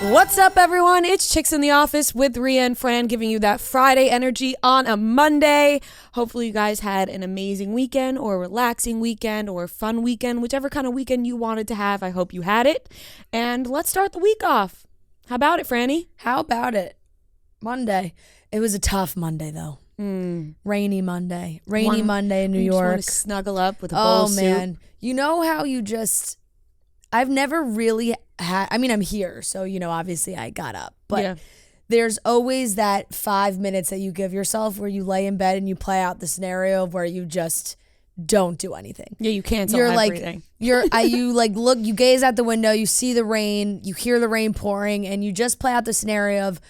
What's up, everyone? It's Chicks in the Office with Rhea and Fran, giving you that Friday energy on a Monday. Hopefully you guys had an amazing weekend or a relaxing weekend or a fun weekend, whichever kind of weekend you wanted to have. I hope you had it. And let's start the week off. How about it, Franny? How about it? Monday. It was a tough Monday, though. Rainy Monday. Monday in New York. Just want to snuggle up with a bowl of soup. Oh, man. You know how you just... I've never really had... I mean, I'm here, so, obviously I got up. But there's always that 5 minutes that you give yourself where you lay in bed and you play out the scenario of where you just don't do anything. Yeah, you cancel everything. You gaze out the window, you see the rain, you hear the rain pouring, and you just play out the scenario of,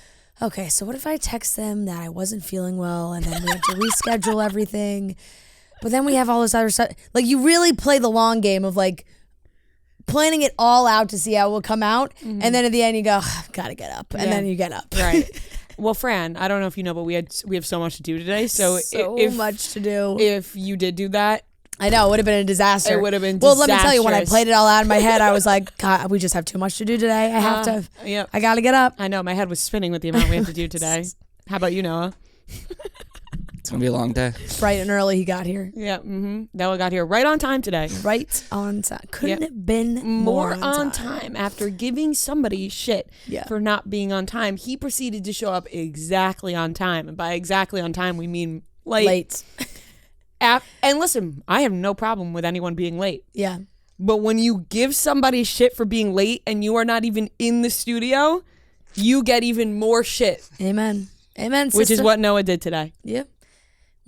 okay, so what if I text them that I wasn't feeling well and then we have to reschedule everything? But then we have all this other stuff. Like, you really play the long game of, like, planning it all out to see how it will come out. Mm-hmm. And then at the end you go, gotta get up. And then you get up. Right. Well, Fran, I don't know if you know, but we have so much to do today. So much to do. If you did do that, I know, it would have been a disaster. It would have been disastrous. Well, let me tell you, when I played it all out in my head, I was like, God, we just have too much to do today. I have to. Yep. I gotta get up. I know, my head was spinning with the amount we have to do today. How about you, Noah? It's going to be a long day. Bright and early he got here. Yeah, Noah got here right on time today. Right on time. Couldn't have been more on time. After giving somebody shit for not being on time, he proceeded to show up exactly on time. And by exactly on time, we mean late. And listen, I have no problem with anyone being late. Yeah. But when you give somebody shit for being late and you are not even in the studio, you get even more shit. Amen. Amen, sister. Which is what Noah did today. Yep.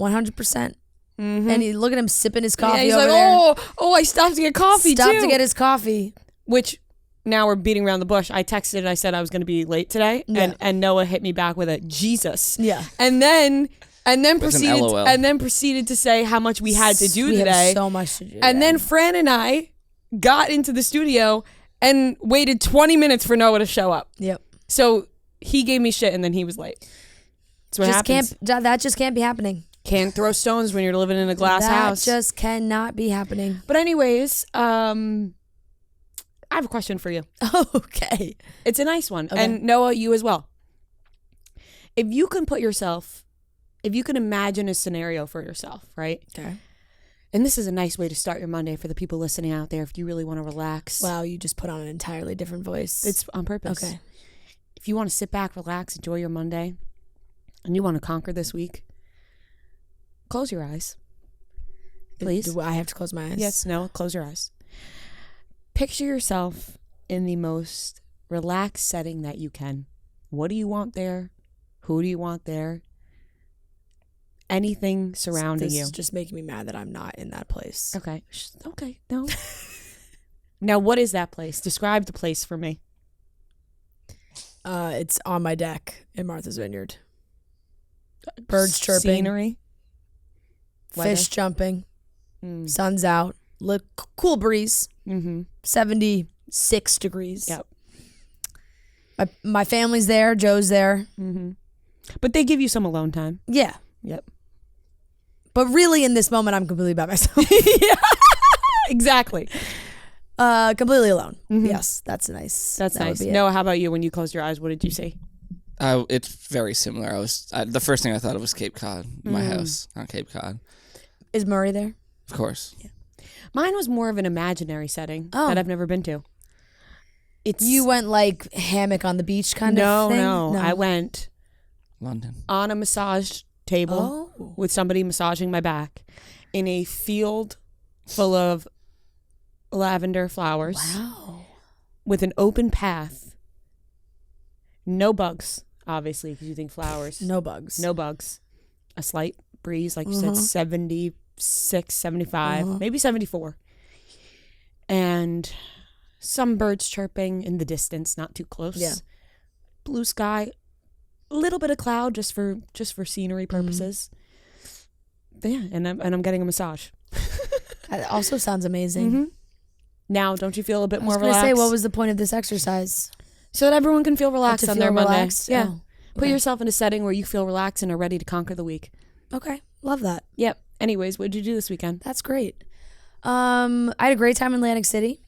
100%. And you look at him sipping his coffee. Yeah, he's over like, there. I stopped to get coffee too. Stopped to get his coffee. Which now we're beating around the bush. I texted and I said I was going to be late today, and Noah hit me back with a Jesus. Yeah. And then proceeded to say how much we had to do today. We have so much to do. And then Fran and I got into the studio and waited 20 minutes for Noah to show up. Yep. So he gave me shit and then he was late. That's what happens. That just can't be happening. Can't throw stones when you're living in a glass house. That just cannot be happening. But anyways, I have a question for you. Okay. It's a nice one. Okay. And Noah, you as well. If you can imagine a scenario for yourself, right? Okay. And this is a nice way to start your Monday for the people listening out there if you really want to relax. Wow, you just put on an entirely different voice. It's on purpose. Okay. If you want to sit back, relax, enjoy your Monday, and you want to conquer this week, close your eyes. Please. Do I have to close my eyes? Yes, no, close your eyes. Picture yourself in the most relaxed setting that you can. What do you want there? Who do you want there? Anything surrounding you. This is just making me mad that I'm not in that place. Okay. Okay, no. Now, what is that place? Describe the place for me. It's on my deck in Martha's Vineyard. Birds chirping. Scenery. Fish jumping. Sun's out. Look, cool breeze. 76 degrees. Yep. My family's there. Joe's there. But they give you some alone time. Yeah. Yep. But really, in this moment, I'm completely by myself. Yeah. Exactly. Completely alone. Yes, that's nice. That's nice. Noah, how about you? When you closed your eyes, what did you see? It's very similar. The first thing I thought of was Cape Cod, my house on Cape Cod. Is Murray there? Of course. Yeah. Mine was more of an imaginary setting that I've never been to. You went like hammock on the beach kind of thing? No. I went London on a massage table with somebody massaging my back in a field full of lavender flowers. Wow. With an open path. No bugs, obviously, because you think flowers. No bugs. No bugs. A slight breeze, like you said, 76, 75, maybe 74. And some birds chirping in the distance, not too close. Yeah. Blue sky, a little bit of cloud just for scenery purposes. But yeah, and I'm getting a massage. That also sounds amazing. Now, don't you feel a bit more relaxed? I was relaxed? going to say, what was the point of this exercise? So that everyone can feel relaxed on their Monday. Yeah. Oh, Put yourself in a setting where you feel relaxed and are ready to conquer the week. Okay. Love that. Yep. Anyways, what did you do this weekend? That's great. I had a great time in Atlantic City.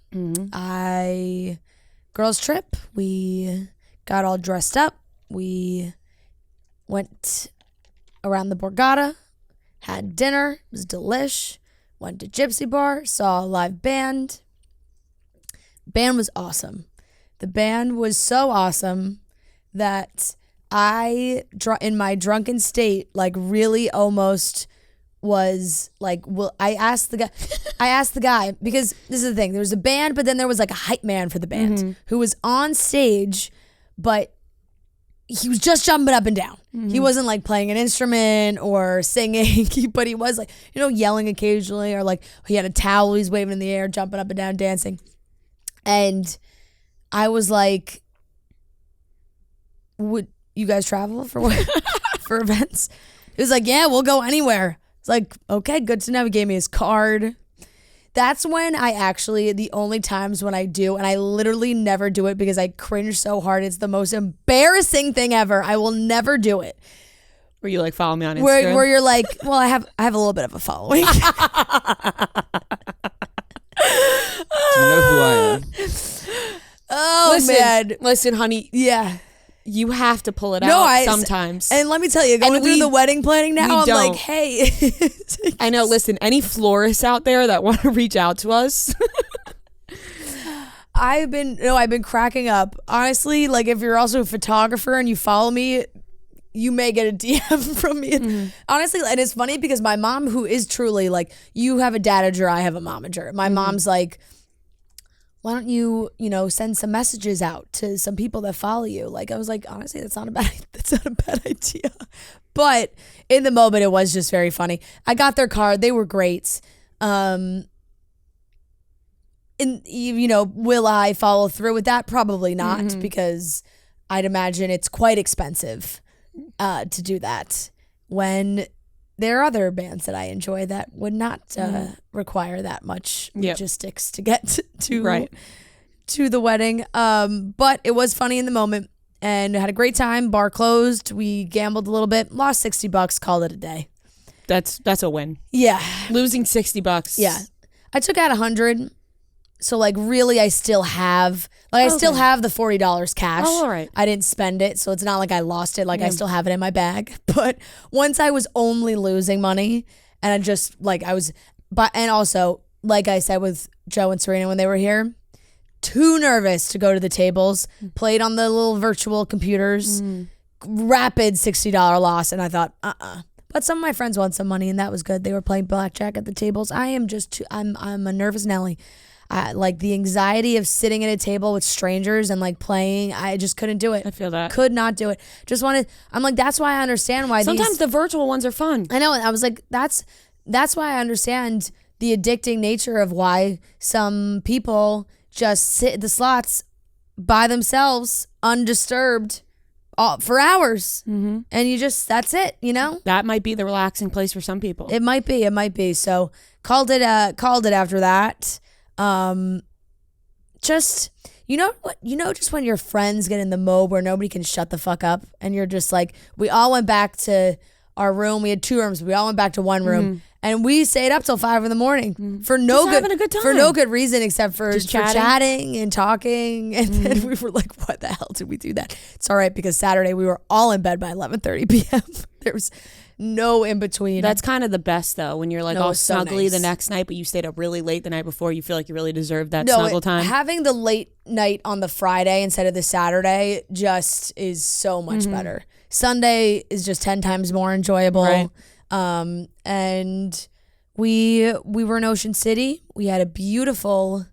Girls trip. We got all dressed up. We went around the Borgata, had dinner, it was delish, went to Gypsy Bar, saw a live band. Band was awesome. The band was so awesome that I, in my drunken state, like really almost was like, I asked the guy, because this is the thing, there was a band, but then there was like a hype man for the band who was on stage, but he was just jumping up and down. He wasn't like playing an instrument or singing, but he was like, yelling occasionally, or like he had a towel he's waving in the air, jumping up and down, dancing. And I was like, would you guys travel for what? For events? He was like, yeah, we'll go anywhere. It's like, okay, good to know. He gave me his card. That's when the only times when I do, and I literally never do it because I cringe so hard. It's the most embarrassing thing ever. I will never do it. Where you like follow me on Instagram? Where you're like, well, I have a little bit of a following. Do you know who I am? Oh, man. Listen, honey. Yeah. You have to pull it out sometimes. And let me tell you, going through the wedding planning now, I'm like, hey. I know, listen, any florists out there that want to reach out to us. I've been cracking up. Honestly, like if you're also a photographer and you follow me, you may get a DM from me. Honestly, and it's funny because my mom, who is truly like, you have a dadager, I have a momager. My mom's like, why don't you, send some messages out to some people that follow you? Like, I was like, honestly, that's not a bad idea. But in the moment, it was just very funny. I got their card. They were great. And, will I follow through with that? Probably not, because I'd imagine it's quite expensive to do that when there are other bands that I enjoy that would not require that much logistics to get to the wedding. But it was funny in the moment and had a great time. Bar closed. We gambled a little bit, lost $60, called it a day. That's a win. Yeah. Losing $60. Yeah. I took out $100. So like really I still have still have the $40 cash. Oh, all right. I didn't spend it, so it's not like I lost it. Like I still have it in my bag. But once I was only losing money and I just and also like I said with Joe and Serena when they were here, too nervous to go to the tables, played on the little virtual computers, rapid $60 loss, and I thought, But some of my friends won some money and that was good. They were playing blackjack at the tables. I am just I'm a nervous Nelly. Like the anxiety of sitting at a table with strangers and like playing, I just couldn't do it. I feel that. Could not do it. I'm like, that's why I understand why sometimes the virtual ones are fun. I know. And I was like, that's why I understand the addicting nature of why some people just sit at the slots by themselves, undisturbed, for hours. And that's it, That might be the relaxing place for some people. It might be. So called it after that. Just just when your friends get in the mode where nobody can shut the fuck up and you're just like, we all went back to our room. We had 2 rooms. We all went back to one room and we stayed up till 5 a.m. for having a good time. For no good reason except for chatting and talking. And then we were like, what the hell did we do that? It's all right because Saturday we were all in bed by 11:30 p.m. There was no in between. That's kind of the best though, when you're like all snuggly the next night, but you stayed up really late the night before. You feel like you really deserve that snuggle time. Having the late night on the Friday instead of the Saturday just is so much better. Sunday is just 10 times more enjoyable. Right. And we were in Ocean City. We had a beautiful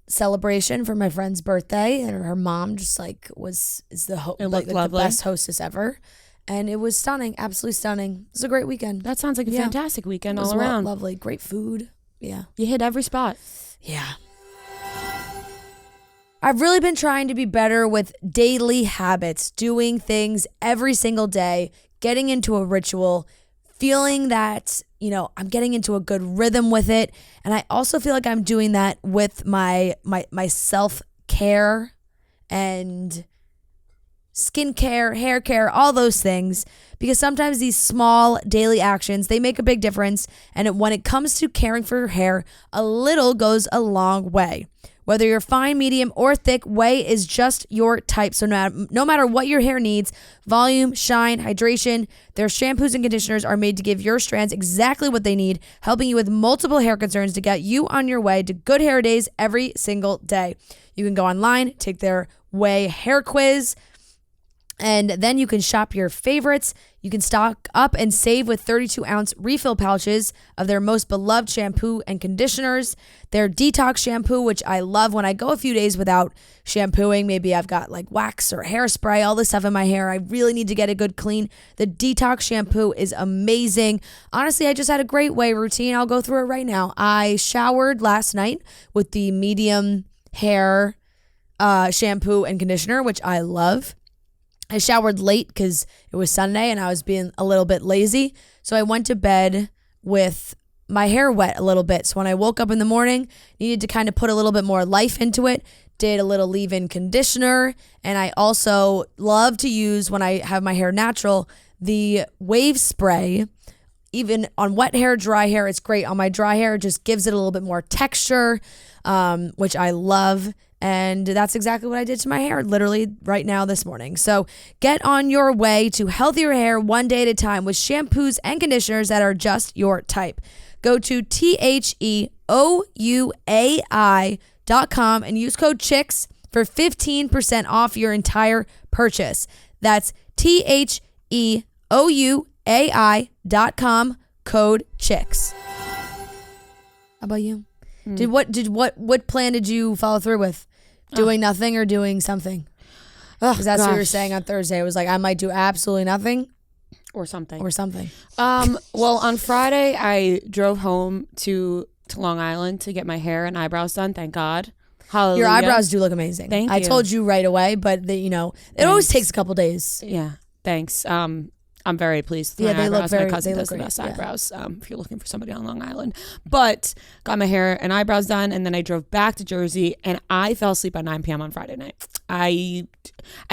celebration for my friend's birthday, and her mom just like is the best hostess ever. And it was stunning, absolutely stunning. It was a great weekend. That sounds like a fantastic weekend all around. Lovely, great food. Yeah. You hit every spot. Yeah. I've really been trying to be better with daily habits, doing things every single day, getting into a ritual, feeling that, I'm getting into a good rhythm with it. And I also feel like I'm doing that with my self-care and skincare, hair care, all those things. Because sometimes these small daily actions, they make a big difference. And when it comes to caring for your hair, a little goes a long way. Whether you're fine, medium, or thick, Way is just your type. So no matter what your hair needs, volume, shine, hydration, their shampoos and conditioners are made to give your strands exactly what they need, helping you with multiple hair concerns to get you on your way to good hair days every single day. You can go online, take their Way hair quiz, and then you can shop your favorites. You can stock up and save with 32-ounce refill pouches of their most beloved shampoo and conditioners. Their detox shampoo, which I love when I go a few days without shampooing. Maybe I've got like wax or hairspray, all this stuff in my hair. I really need to get a good clean. The detox shampoo is amazing. Honestly, I just had a great Way routine. I'll go through it right now. I showered last night with the medium hair shampoo and conditioner, which I love. I showered late because it was Sunday and I was being a little bit lazy. So I went to bed with my hair wet a little bit. So when I woke up in the morning, needed to kind of put a little bit more life into it. Did a little leave-in conditioner. And I also love to use, when I have my hair natural, the wave spray. Even on wet hair, dry hair, it's great. On my dry hair, it just gives it a little bit more texture, which I love. And that's exactly what I did to my hair literally right now this morning. So get on your way to healthier hair one day at a time with shampoos and conditioners that are just your type. Go to THEOUAI.com and use code CHICKS for 15% off your entire purchase. That's THEOUAI.com, code CHICKS. How about you? What plan did you follow through with? Doing nothing or doing something? Because that's what you were saying on Thursday. It was like, I might do absolutely nothing. Or something. Well, on Friday, I drove home to Long Island to get my hair and eyebrows done. Thank God. Hallelujah. Your eyebrows do look amazing. Thank you. I told you right away, but it always takes a couple days. Yeah. Thanks. I'm very pleased with my eyebrows. My cousin does the best eyebrows if you're looking for somebody on Long Island. But got my hair and eyebrows done, and then I drove back to Jersey, and I fell asleep at 9 p.m. on Friday night. I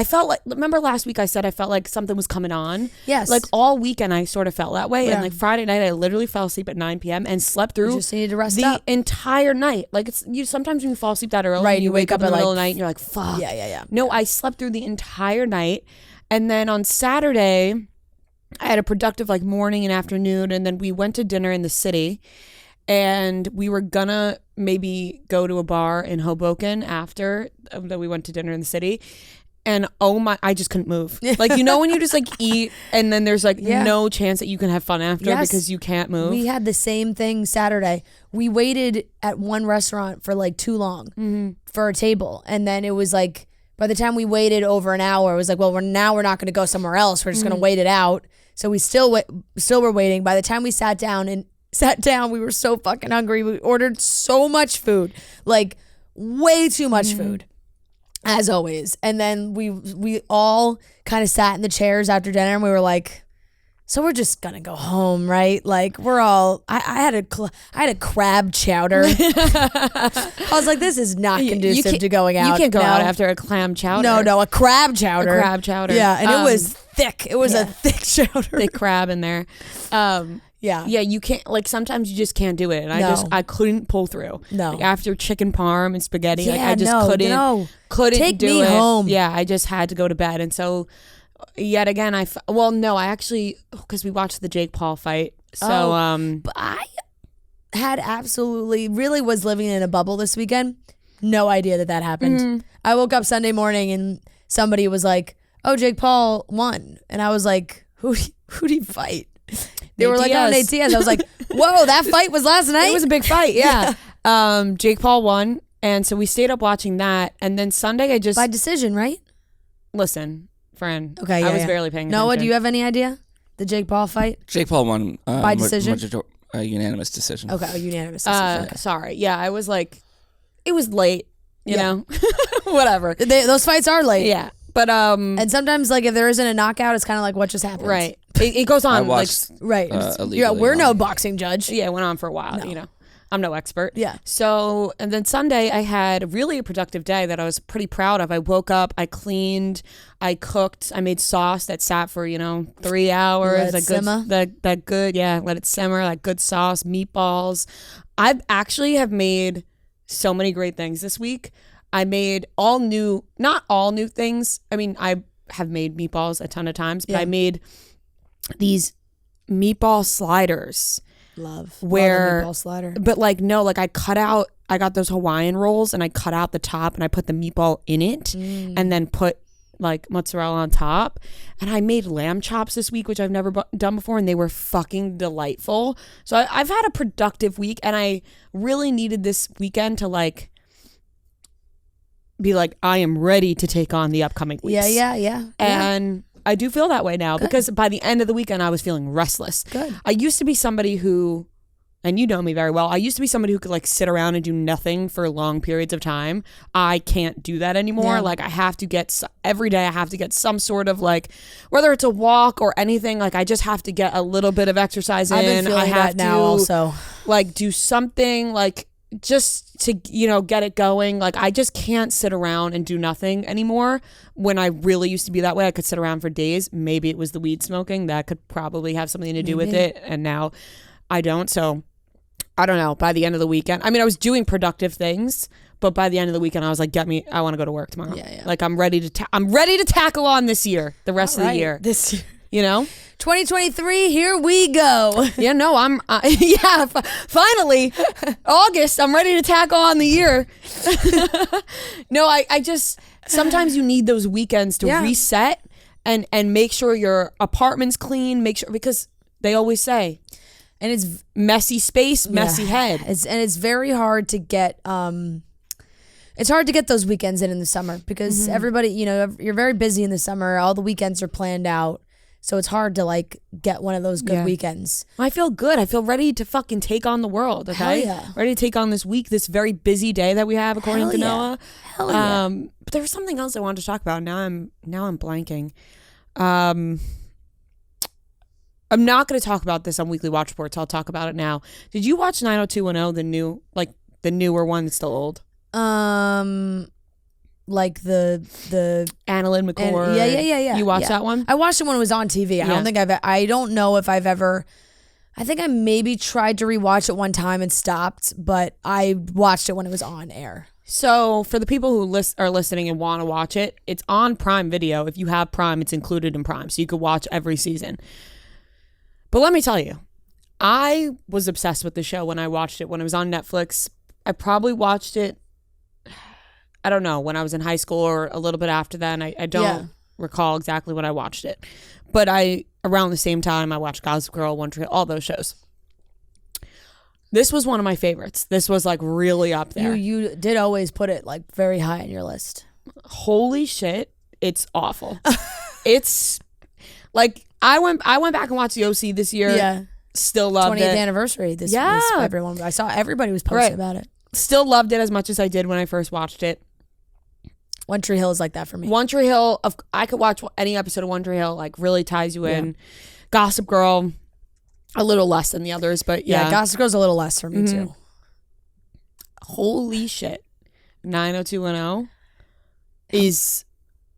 felt like, remember last week I said I felt like something was coming on? Yes. Like all weekend I sort of felt that way. Yeah. And like Friday night I literally fell asleep at 9 p.m. and slept through You just needed to rest the up. entire night. Like sometimes when you fall asleep that early, Right, and you wake up in the middle of the night and you're like, fuck. Yeah. No, I slept through the entire night. And then on Saturday, I had a productive like morning and afternoon, and then we went to dinner in the city, and we were gonna maybe go to a bar in Hoboken after that we went to dinner in the city. And oh my, I just couldn't move. Like, when you just like eat and then there's like no chance that you can have fun after because you can't move. We had the same thing Saturday. We waited at one restaurant for like too long for a table. And then it was like, by the time we waited over an hour, it was like, well, we're not going to go somewhere else. We're just going to wait it out. So we still were waiting. By the time we sat down, we were so fucking hungry. We ordered so much food, like way too much food, as always. And then we all kind of sat in the chairs after dinner, and we were like, so we're just gonna go home, right? Like we're all. I had a crab chowder. I was like, this is not conducive to going out. You can't go out after a clam chowder. No, a crab chowder. A crab chowder. Yeah, and it was thick. It was a thick chowder. Thick crab in there. Yeah, you can't, like, sometimes you just can't do it, and I couldn't pull through. No, like, after chicken parm and spaghetti, yeah, like I just couldn't take do me it. home. Yeah, I just had to go to bed, and so yet again, I actually, because we watched the Jake Paul fight, so but I had really was living in a bubble this weekend. No idea that happened. I woke up Sunday morning and somebody was like, "Oh, Jake Paul won," and I was like, "Who do you fight?" They were like, "Oh, Nate Diaz." I was like, "Whoa, that fight was last night." It was a big fight, yeah. Jake Paul won, and so we stayed up watching that, and then Sunday I just by decision, right? Listen, Fran. Okay, I was barely paying attention. Noah, do you have any idea? The Jake Paul fight? Jake Paul won by decision? A unanimous decision. Okay, a unanimous decision. Okay. Sorry. Yeah, I was like, it was late, you know? Whatever. Those fights are late. Yeah. But and sometimes, like, if there isn't a knockout, it's kind of like what just happened. Right. It goes on. I watched, right. We're no boxing judge. Yeah, it went on for a while, I'm no expert. Yeah. So, and then Sunday I had really a productive day that I was pretty proud of. I woke up, I cleaned, I cooked, I made sauce that sat for, 3 hours. Let it simmer. That good, let it simmer, that good sauce, meatballs. I actually have made so many great things this week. I made not all new things. I mean, I have made meatballs a ton of times, but I made these meatball sliders. Love Where a meatball slider. But I got those Hawaiian rolls and I cut out the top and I put the meatball in it and then put like mozzarella on top. And I made lamb chops this week, which I've never done before, and they were fucking delightful. So I've had a productive week, and I really needed this weekend to like be like, I am ready to take on the upcoming weeks. Yeah. And I do feel that way now because by the end of the weekend, I was feeling restless. Good. I used to be somebody who, and you know me very well, I used to be somebody who could like sit around and do nothing for long periods of time. I can't do that anymore. Yeah. Like I have to get, every day I have to get some sort of like, whether it's a walk or anything, like I just have to get a little bit of exercise in. I've been feeling I have that now to also. like do something like just to, get it going. Like I just can't sit around and do nothing anymore. When I really used to be that way, I could sit around for days. Maybe it was the weed smoking that could probably have something to do with it. And now I don't. So I don't know. By the end of the weekend, I mean, I was doing productive things, but by the end of the weekend, I was like, I want to go to work tomorrow. Yeah. Like I'm ready to tackle on this year, the rest of the year. This year. 2023, here we go. Yeah, no, finally, August, I'm ready to tackle on the year. No, I just, sometimes you need those weekends to reset and make sure your apartment's clean, because they always say, and it's messy space, messy head. It's very hard to get, it's hard to get those weekends in the summer because everybody, you're very busy in the summer. All the weekends are planned out. So it's hard to like get one of those good weekends. I feel good. I feel ready to fucking take on the world. Okay, Hell yeah. Ready to take on this week, this very busy day that we have, according to Noah. Hell yeah. But there was something else I wanted to talk about. Now I'm blanking. I'm not going to talk about this on Weekly Watch Reports. I'll talk about it now. Did you watch 90210, the newer one that's still old? Like the Annalyn McCord. Yeah. You watched that one? I watched it when it was on TV. I don't know if I've ever. I think I maybe tried to rewatch it one time and stopped, but I watched it when it was on air. So for the people who are listening and want to watch it, it's on Prime Video. If you have Prime, it's included in Prime, so you could watch every season. But let me tell you, I was obsessed with the show when I watched it when it was on Netflix. I probably watched it, I don't know, when I was in high school or a little bit after that. I don't recall exactly when I watched it. But around the same time, I watched Gossip Girl, One Tree Hill, all those shows. This was one of my favorites. This was like really up there. You did always put it like very high on your list. Holy shit, it's awful. It's like I went back and watched the OC this year. Yeah. Still loved 20th it. anniversary. This everyone. I saw everybody was posting about it. Still loved it as much as I did when I first watched it. One Tree Hill is like that for me. One Tree Hill, I could watch any episode of One Tree Hill, like really ties you in. Gossip Girl, a little less than the others, but yeah. Gossip Girl's a little less for me too. Holy shit. 90210 is...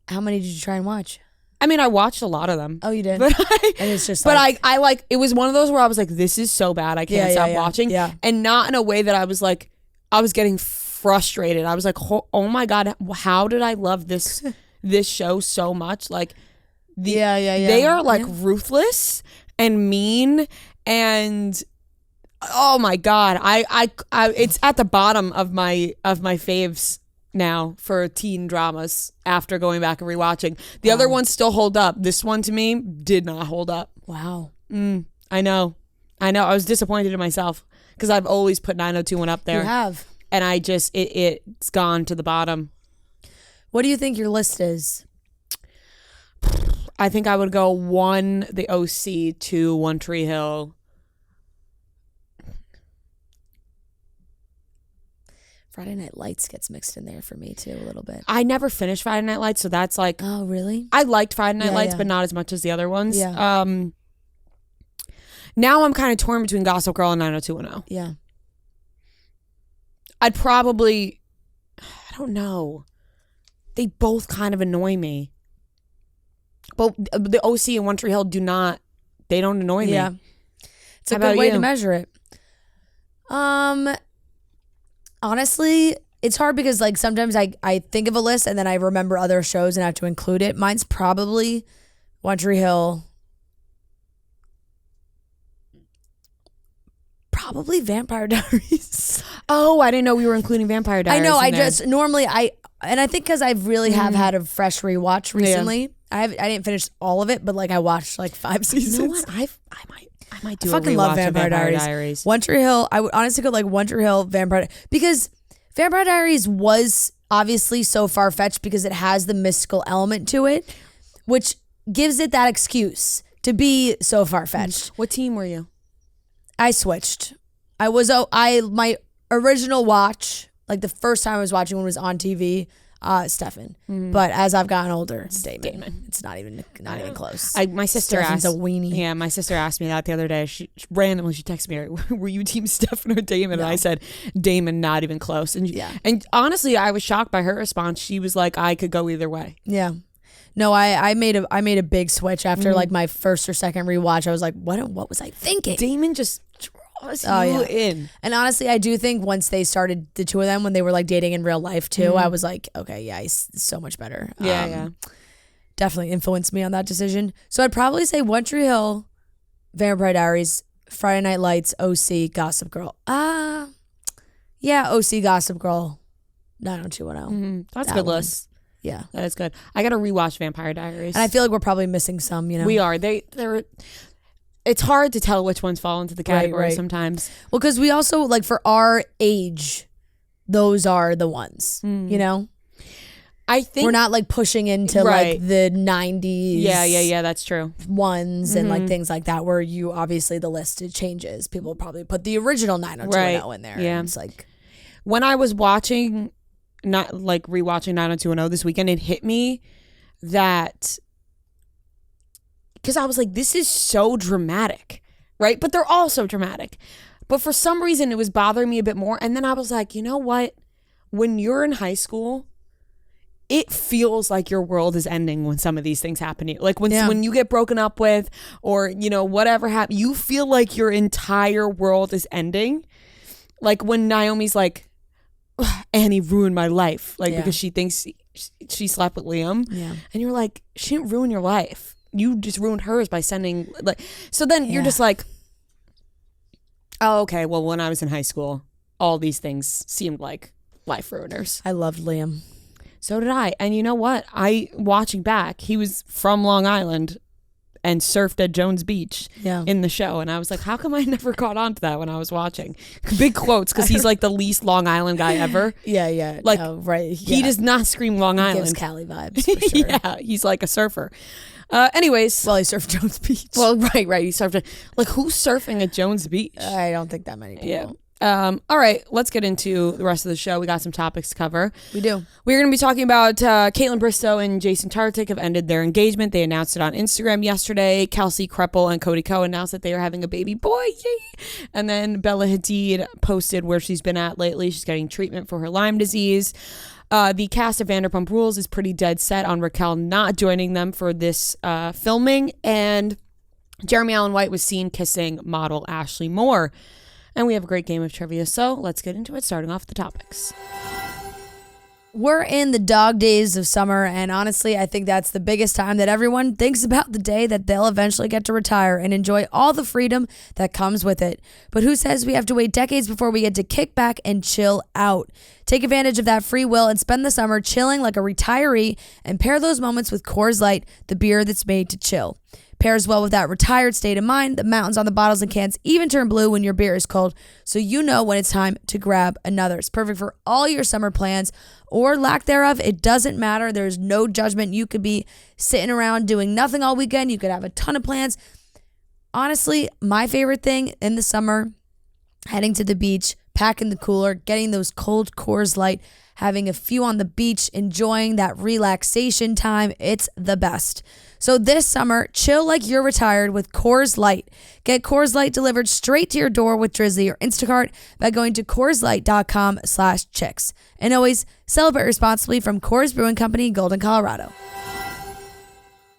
How many did you try and watch? I mean, I watched a lot of them. Oh, you did? And it's just I like, it was one of those where I was like, this is so bad, I can't stop watching. Yeah. And not in a way that I was like, I was getting frustrated. I was like, oh my God, how did I love this show so much? Like, they are like ruthless and mean, and oh my God, I it's at the bottom of my faves now for teen dramas after going back and rewatching. The other ones still hold up. This one to me did not hold up. Wow. I know. I was disappointed in myself because I've always put 90210 up there. You have. And I just, it's gone to the bottom. What do you think your list is? I think I would go 1, the OC, 2, One Tree Hill. Friday Night Lights gets mixed in there for me too a little bit. I never finished Friday Night Lights, so that's like... Oh, really? I liked Friday Night Lights, but not as much as the other ones. Yeah. Now I'm kind of torn between Gossip Girl and 90210. Yeah. I'd probably, I don't know. They both kind of annoy me. But the OC and One Tree Hill they don't annoy me. Yeah. It's a good way to measure it. Honestly, it's hard because like sometimes I think of a list and then I remember other shows and I have to include it. Mine's probably One Tree Hill. Probably Vampire Diaries. Oh, I didn't know we were including Vampire Diaries. I know. in there. Just normally and I think because I really have had a fresh rewatch recently. Yeah. I didn't finish all of it, but like I watched like 5 seasons. You know what? I might do. I fucking love Vampire Diaries. One Tree Hill. I would honestly go like One Tree Hill, Vampire, because Vampire Diaries was obviously so far fetched because it has the mystical element to it, which gives it that excuse to be so far fetched. What team were you? I switched. My original watch, like the first time I was watching when it was on TV, Stefan. But as I've gotten older, it's Damon. It's not even close. My sister Stefan's asked a weenie. Yeah, my sister asked me that the other day. She randomly texted me, "Were you team Stefan or Damon?" No. And I said, "Damon, not even close." And honestly, I was shocked by her response. She was like, "I could go either way." Yeah. No, I made a big switch after like my first or second rewatch. I was like, what was I thinking? Damon just draws you in. And honestly, I do think once they started, the two of them, when they were like dating in real life too, I was like, okay, yeah, he's so much better. Yeah. Definitely influenced me on that decision. So I'd probably say One Tree Hill, Vampire Diaries, Friday Night Lights, OC, Gossip Girl. Yeah, OC, Gossip Girl, 90210. That's a good list. Yeah, that is good. I got to rewatch Vampire Diaries, and I feel like we're probably missing some. We are. They're. It's hard to tell which ones fall into the category sometimes. Well, because we also like for our age, those are the ones. I think we're not like pushing into like the 90s. Yeah. That's true. Ones and like things like that, where you obviously the list changes. People probably put the original 90210 in there. Yeah, it's like when I was watching. Not like rewatching 90210 this weekend, it hit me that because I was like, this is so dramatic, right? But they're all so dramatic. But for some reason, it was bothering me a bit more. And then I was like, you know what? When you're in high school, it feels like your world is ending when some of these things happen to you. Like when you get broken up with or, whatever happens, you feel like your entire world is ending. Like when Naomi's like, Annie ruined my life, because she thinks she slept with Liam, and you're like, she didn't ruin your life. You just ruined hers by sending So then you're just like, oh, okay. Well, when I was in high school, all these things seemed like life ruiners. I loved Liam. So did I, and you know what? Watching back, he was from Long Island and surfed at Jones Beach in the show. And I was like, how come I never caught on to that when I was watching? Big quotes, because he's like the least Long Island guy ever. Yeah. Like, right. He does not scream Long Island. Gives Cali vibes, for sure. Yeah, he's like a surfer. Anyways. Well, he surfed Jones Beach. Well, right. He surfed. Like, who's surfing at Jones Beach? I don't think that many people. Yeah. All right, let's get into the rest of the show. We got some topics to cover. We do. We're going to be talking about Kaitlyn Bristowe and Jason Tartick have ended their engagement. They announced it on Instagram yesterday. Kelsey Kreppel and Cody Ko announced that they are having a baby boy. Yay! And then Bella Hadid posted where she's been at lately. She's getting treatment for her Lyme disease. The cast of Vanderpump Rules is pretty dead set on Raquel not joining them for this filming. And Jeremy Allen White was seen kissing model Ashley Moore. And we have a great game of trivia, so let's get into it, starting off with the topics. We're in the dog days of summer, and honestly, I think that's the biggest time that everyone thinks about the day that they'll eventually get to retire and enjoy all the freedom that comes with it. But who says we have to wait decades before we get to kick back and chill out? Take advantage of that free will and spend the summer chilling like a retiree and pair those moments with Coors Light, the beer that's made to chill. Pairs well with that retired state of mind. The mountains on the bottles and cans even turn blue when your beer is cold, so you know when it's time to grab another. It's perfect for all your summer plans or lack thereof. It doesn't matter. There's no judgment. You could be sitting around doing nothing all weekend. You could have a ton of plans. Honestly, my favorite thing in the summer, heading to the beach, packing the cooler, getting those cold Coors Light, having a few on the beach, enjoying that relaxation time. It's the best. So this summer, chill like you're retired with Coors Light. Get Coors Light delivered straight to your door with Drizzly or Instacart by going to CoorsLight.com/chicks. And always celebrate responsibly from Coors Brewing Company, Golden, Colorado.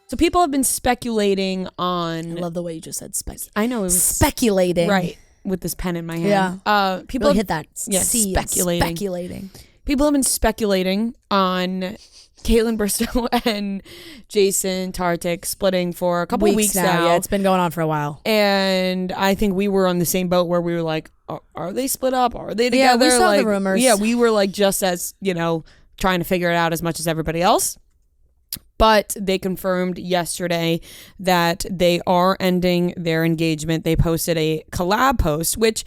So people have been speculating on... I love the way you just said I know. It was speculating. Right. With this pen in my hand. Yeah. People really hit that Yeah, C. Speculating. People have been speculating on Kaitlyn Bristowe and Jason Tartick splitting for a couple weeks now. Yeah, it's been going on for a while. And I think we were on the same boat where we were like, are they split up? Are they together? Yeah, we saw the rumors. Yeah, we were like just as, trying to figure it out as much as everybody else. But they confirmed yesterday that they are ending their engagement. They posted a collab post, which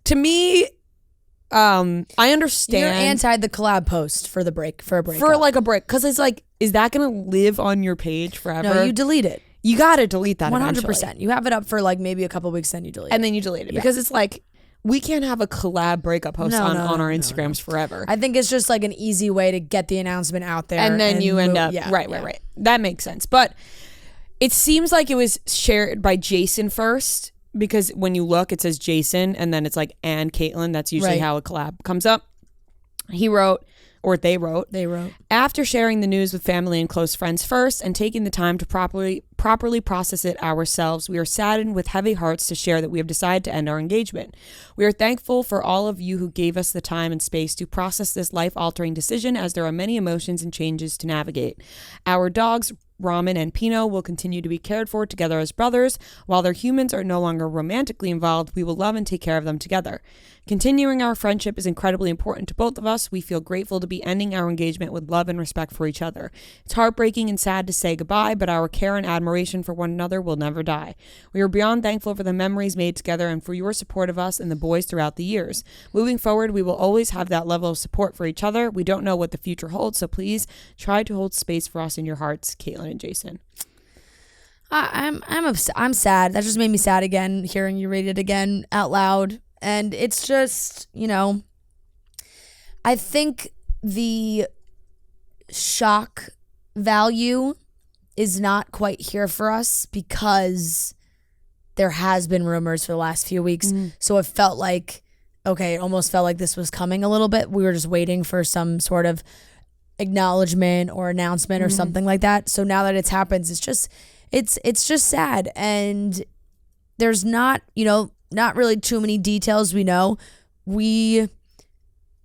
to me, I understand. You're anti the collab post for a break. For like a break. Because it's like, is that going to live on your page forever? No, you delete it. You got to delete that 100%. Eventually. You have it up for like maybe a couple weeks, then you delete it. And then you delete it. Yeah. Because it's like, we can't have a collab breakup post on our Instagrams forever. I think it's just like an easy way to get the announcement out there. And then you end up, right. That makes sense. But it seems like it was shared by Jason first, because when you look, it says Jason, and then it's like, and Kaitlyn. That's usually how a collab comes up. He wrote, or they wrote, after sharing the news with family and close friends first and taking the time to properly process it ourselves, we are saddened with heavy hearts to share that we have decided to end our engagement. We are thankful for all of you who gave us the time and space to process this life-altering decision, as there are many emotions and changes to navigate. Our dogs, Ramen and Pino, will continue to be cared for together as brothers. While their humans are no longer romantically involved, we will love and take care of them together. Continuing our friendship is incredibly important to both of us. We feel grateful to be ending our engagement with love and respect for each other. It's heartbreaking and sad to say goodbye, but our care and admiration for one another will never die. We are beyond thankful for the memories made together and for your support of us and the boys throughout the years. Moving forward, we will always have that level of support for each other. We don't know what the future holds, so please try to hold space for us in your hearts, Kaitlyn and Jason. I'm sad. That just made me sad again, hearing you read it again out loud. And it's just, I think the shock value is not quite here for us because there has been rumors for the last few weeks. So it felt like, it almost felt like this was coming a little bit. We were just waiting for some sort of acknowledgement or announcement or something like that. So now that it's happened, it's just sad. And there's not really too many details we know. We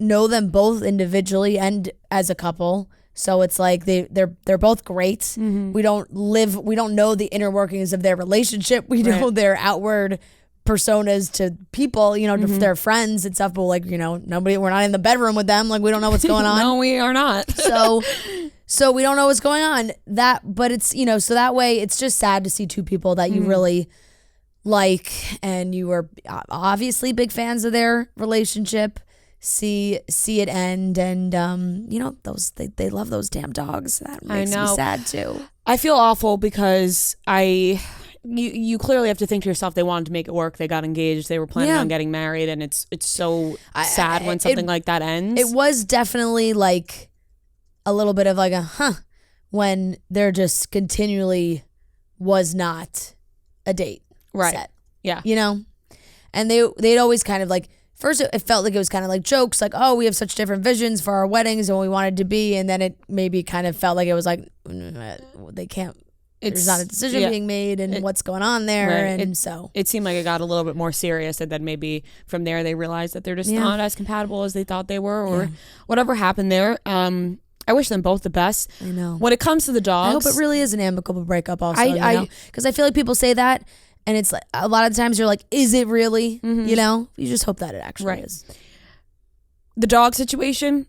know them both individually and as a couple. So it's like they're both great. We don't know the inner workings of their relationship. We know their outward personas to people, to their friends and stuff, but we're not in the bedroom with them. Like, we don't know what's going on. No, we are not. So we don't know what's going on. But it's, so that way it's just sad to see two people that you really like, and you were obviously big fans of their relationship, see it end, and they love those damn dogs. That makes me sad too. I feel awful because you clearly have to think to yourself, they wanted to make it work. They got engaged. They were planning on getting married, and it's so sad when something like that ends. It was definitely like a little bit of like when there just continually was not a date set. Yeah. And they'd always kind of like, first it felt like it was kind of like jokes, like, oh, we have such different visions for our weddings and what we wanted to be, and then it maybe kind of felt like it was like, they can't, there's not a decision being made, and what's going on there. Right. And so it seemed like it got a little bit more serious, and then maybe from there they realized that they're just not as compatible as they thought they were, or whatever happened there. I wish them both the best. I know. When it comes to the dogs, I hope it really is an amicable breakup also, because I feel like people say that, and it's like a lot of times you're like, is it really? You just hope that it actually is. The dog situation,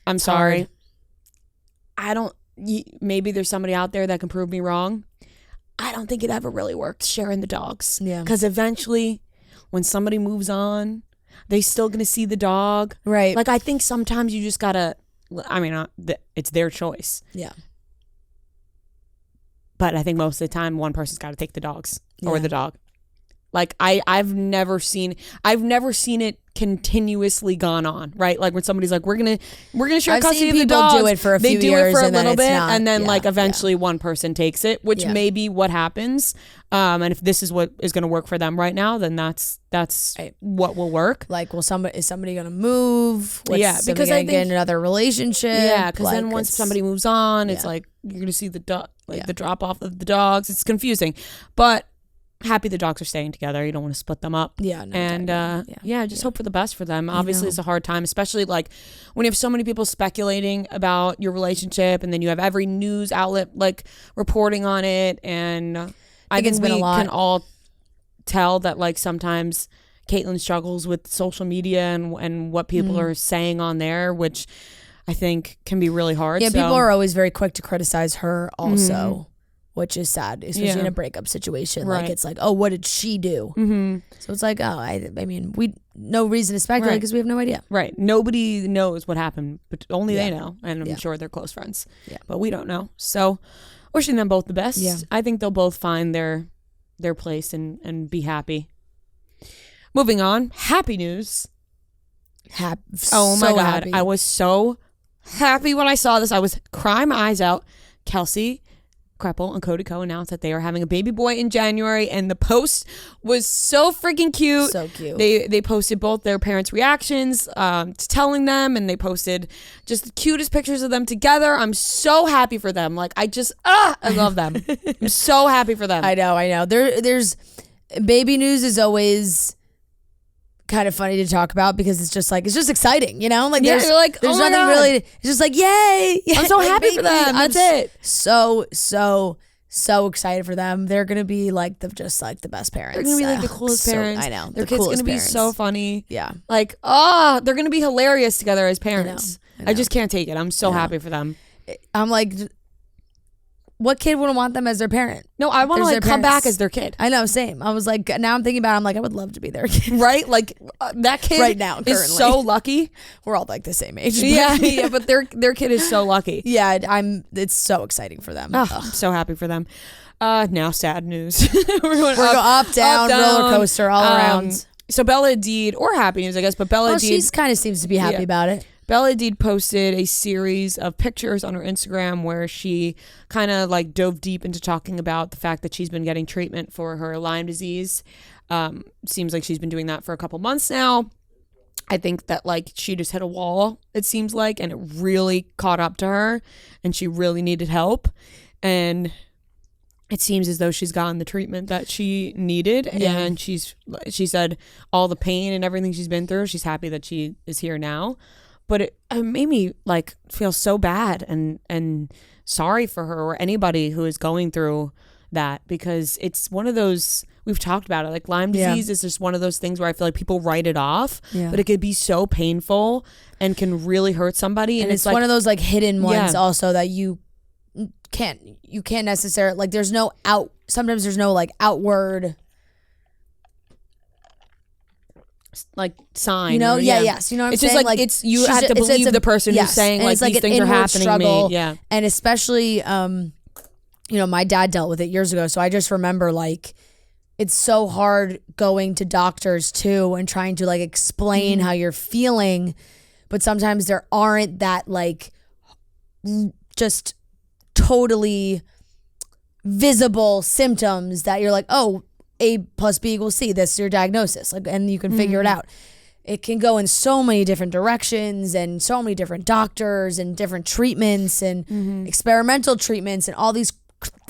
I'm sorry. Maybe there's somebody out there that can prove me wrong. I don't think it ever really worked sharing the dogs. Yeah. Because eventually, when somebody moves on, they still going to see the dog. Right. Like, I think sometimes you just got to, it's their choice. Yeah. But I think most of the time, one person's got to take the dogs or the dog. Like I've never seen it continuously gone on, right? Like when somebody's like, we're gonna share I've custody seen of the people dogs. do it for a they few do years it for a and then little it's bit, not. and then Yeah, like eventually one person takes it, which Yeah. may be what happens. And if this is what is gonna work for them right now, then that's Right. what will work. Like, is somebody gonna move? Yeah, because I get think- in another relationship. Yeah, because then Like, once it's- somebody moves on, it's yeah. like you're gonna see the Yeah. the drop off of the dogs. It's confusing, but happy the dogs are staying together. You don't want to split them up. Yeah, no, And yeah. just hope for the best for them. Obviously, know. it's a hard time, especially like when you have so many people speculating about your relationship, and then you have every news outlet like reporting on it. And I think it's been a we lot. can all tell that like sometimes Kaitlyn struggles with social media and what people Mm-hmm. are saying on there, which I think can be really hard. Yeah, So- people are always very quick to criticize her also, which is sad, especially Yeah. in a breakup situation. Right. Like, it's like, oh, what did she do? Mm-hmm. So it's like, oh, I mean, no reason to speculate Right. because we have no idea. Right. Nobody knows what happened, but only they Yeah. know. And I'm Yeah. sure they're close friends. Yeah. But we don't know. So wishing them both the best. Yeah. I think they'll both find their place and be happy. Moving on. Happy news. Oh my God. Happy. I was so happy when I saw this. I was crying my eyes out. Kelsey Kreppel and Cody Ko announced that they are having a baby boy in January, and the post was so freaking cute. So cute. They posted both their parents' reactions to telling them, and they posted just the cutest pictures of them together. I'm so happy for them. Like I love them. I'm so happy for them. I know. There's baby news is always kind of funny to talk about because it's just exciting, you know? Like Yeah, you're like, there's oh my nothing God. really. It's just like, yay! I'm so Like, happy for baby. them. That's it. So excited for them. They're gonna be like the best parents. They're gonna be like the coolest parents. I know. Their the kid's coolest gonna be parents. so funny. Yeah. Like, they're gonna be hilarious together as parents. I know. I just can't take it. I'm so happy for them. I'm like, what kid wouldn't want them as their parent? No, I want to There's like their come back parents. as their kid. I know, same. I was like, now I'm thinking about it, I'm like, I would love to be their kid. Right? Like that kid Right now, is currently. so lucky. We're all like the same age. Yeah, but their kid is so lucky. Yeah, it's so exciting for them. Oh, I'm so happy for them. Now sad news. We're going up, down, roller coaster, all around. So Bella Hadid, or happy news, I guess, but Bella Hadid. She's kind of seems to be happy Yeah. about it. Bella Hadid posted a series of pictures on her Instagram where she kind of like dove deep into talking about the fact that she's been getting treatment for her Lyme disease. Seems like she's been doing that for a couple months now. I think that like she just hit a wall, it seems like, and it really caught up to her and she really needed help. And it seems as though she's gotten the treatment that she needed. And she said all the pain and everything she's been through, she's happy that she is here now. But it made me like feel so bad and sorry for her or anybody who is going through that, because it's one of those, we've talked about it, like Lyme disease is just one of those things where I feel like people write it off, but it could be so painful and can really hurt somebody. And it's like, one of those like hidden ones Yeah. also that you can't necessarily, like there's no sometimes there's no like outward, like sign, you know, or, yes, you know what I'm it's saying? just like it's you have to believe the person who's saying and like it's like these an things are inward happening struggle, to me. Yeah. And especially you know, my dad dealt with it years ago, so I just remember like it's so hard going to doctors too and trying to like explain how you're feeling, but sometimes there aren't that like just totally visible symptoms that you're like, oh, A plus B equals C, that's your diagnosis, like, and you can figure it out. It can go in so many different directions and so many different doctors and different treatments and experimental treatments and all these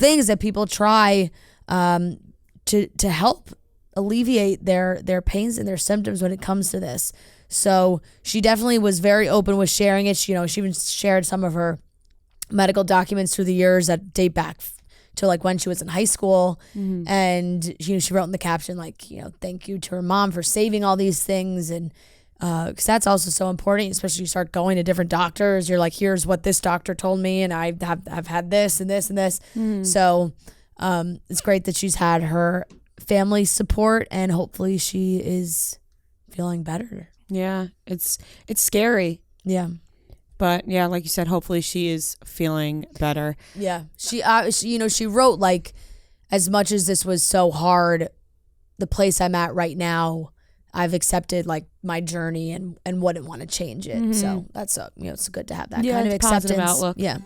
things that people try to help alleviate their pains and their symptoms when it comes to this. So she definitely was very open with sharing it. She, you know, she even shared some of her medical documents through the years that date back to like when she was in high school. And you know, she wrote in the caption like, you know, thank you to her mom for saving all these things. And because that's also so important, especially you start going to different doctors, you're like, here's what this doctor told me, and I've had this and this and this. So it's great that she's had her family support, and hopefully she is feeling better. Yeah, it's scary. Yeah. But yeah, like you said, hopefully she is feeling better. Yeah. She you know, she wrote like, as much as this was so hard, the place I'm at right now, I've accepted like my journey and wouldn't want to change it. So that's it's good to have that kind of acceptance. Positive outlook. Yeah.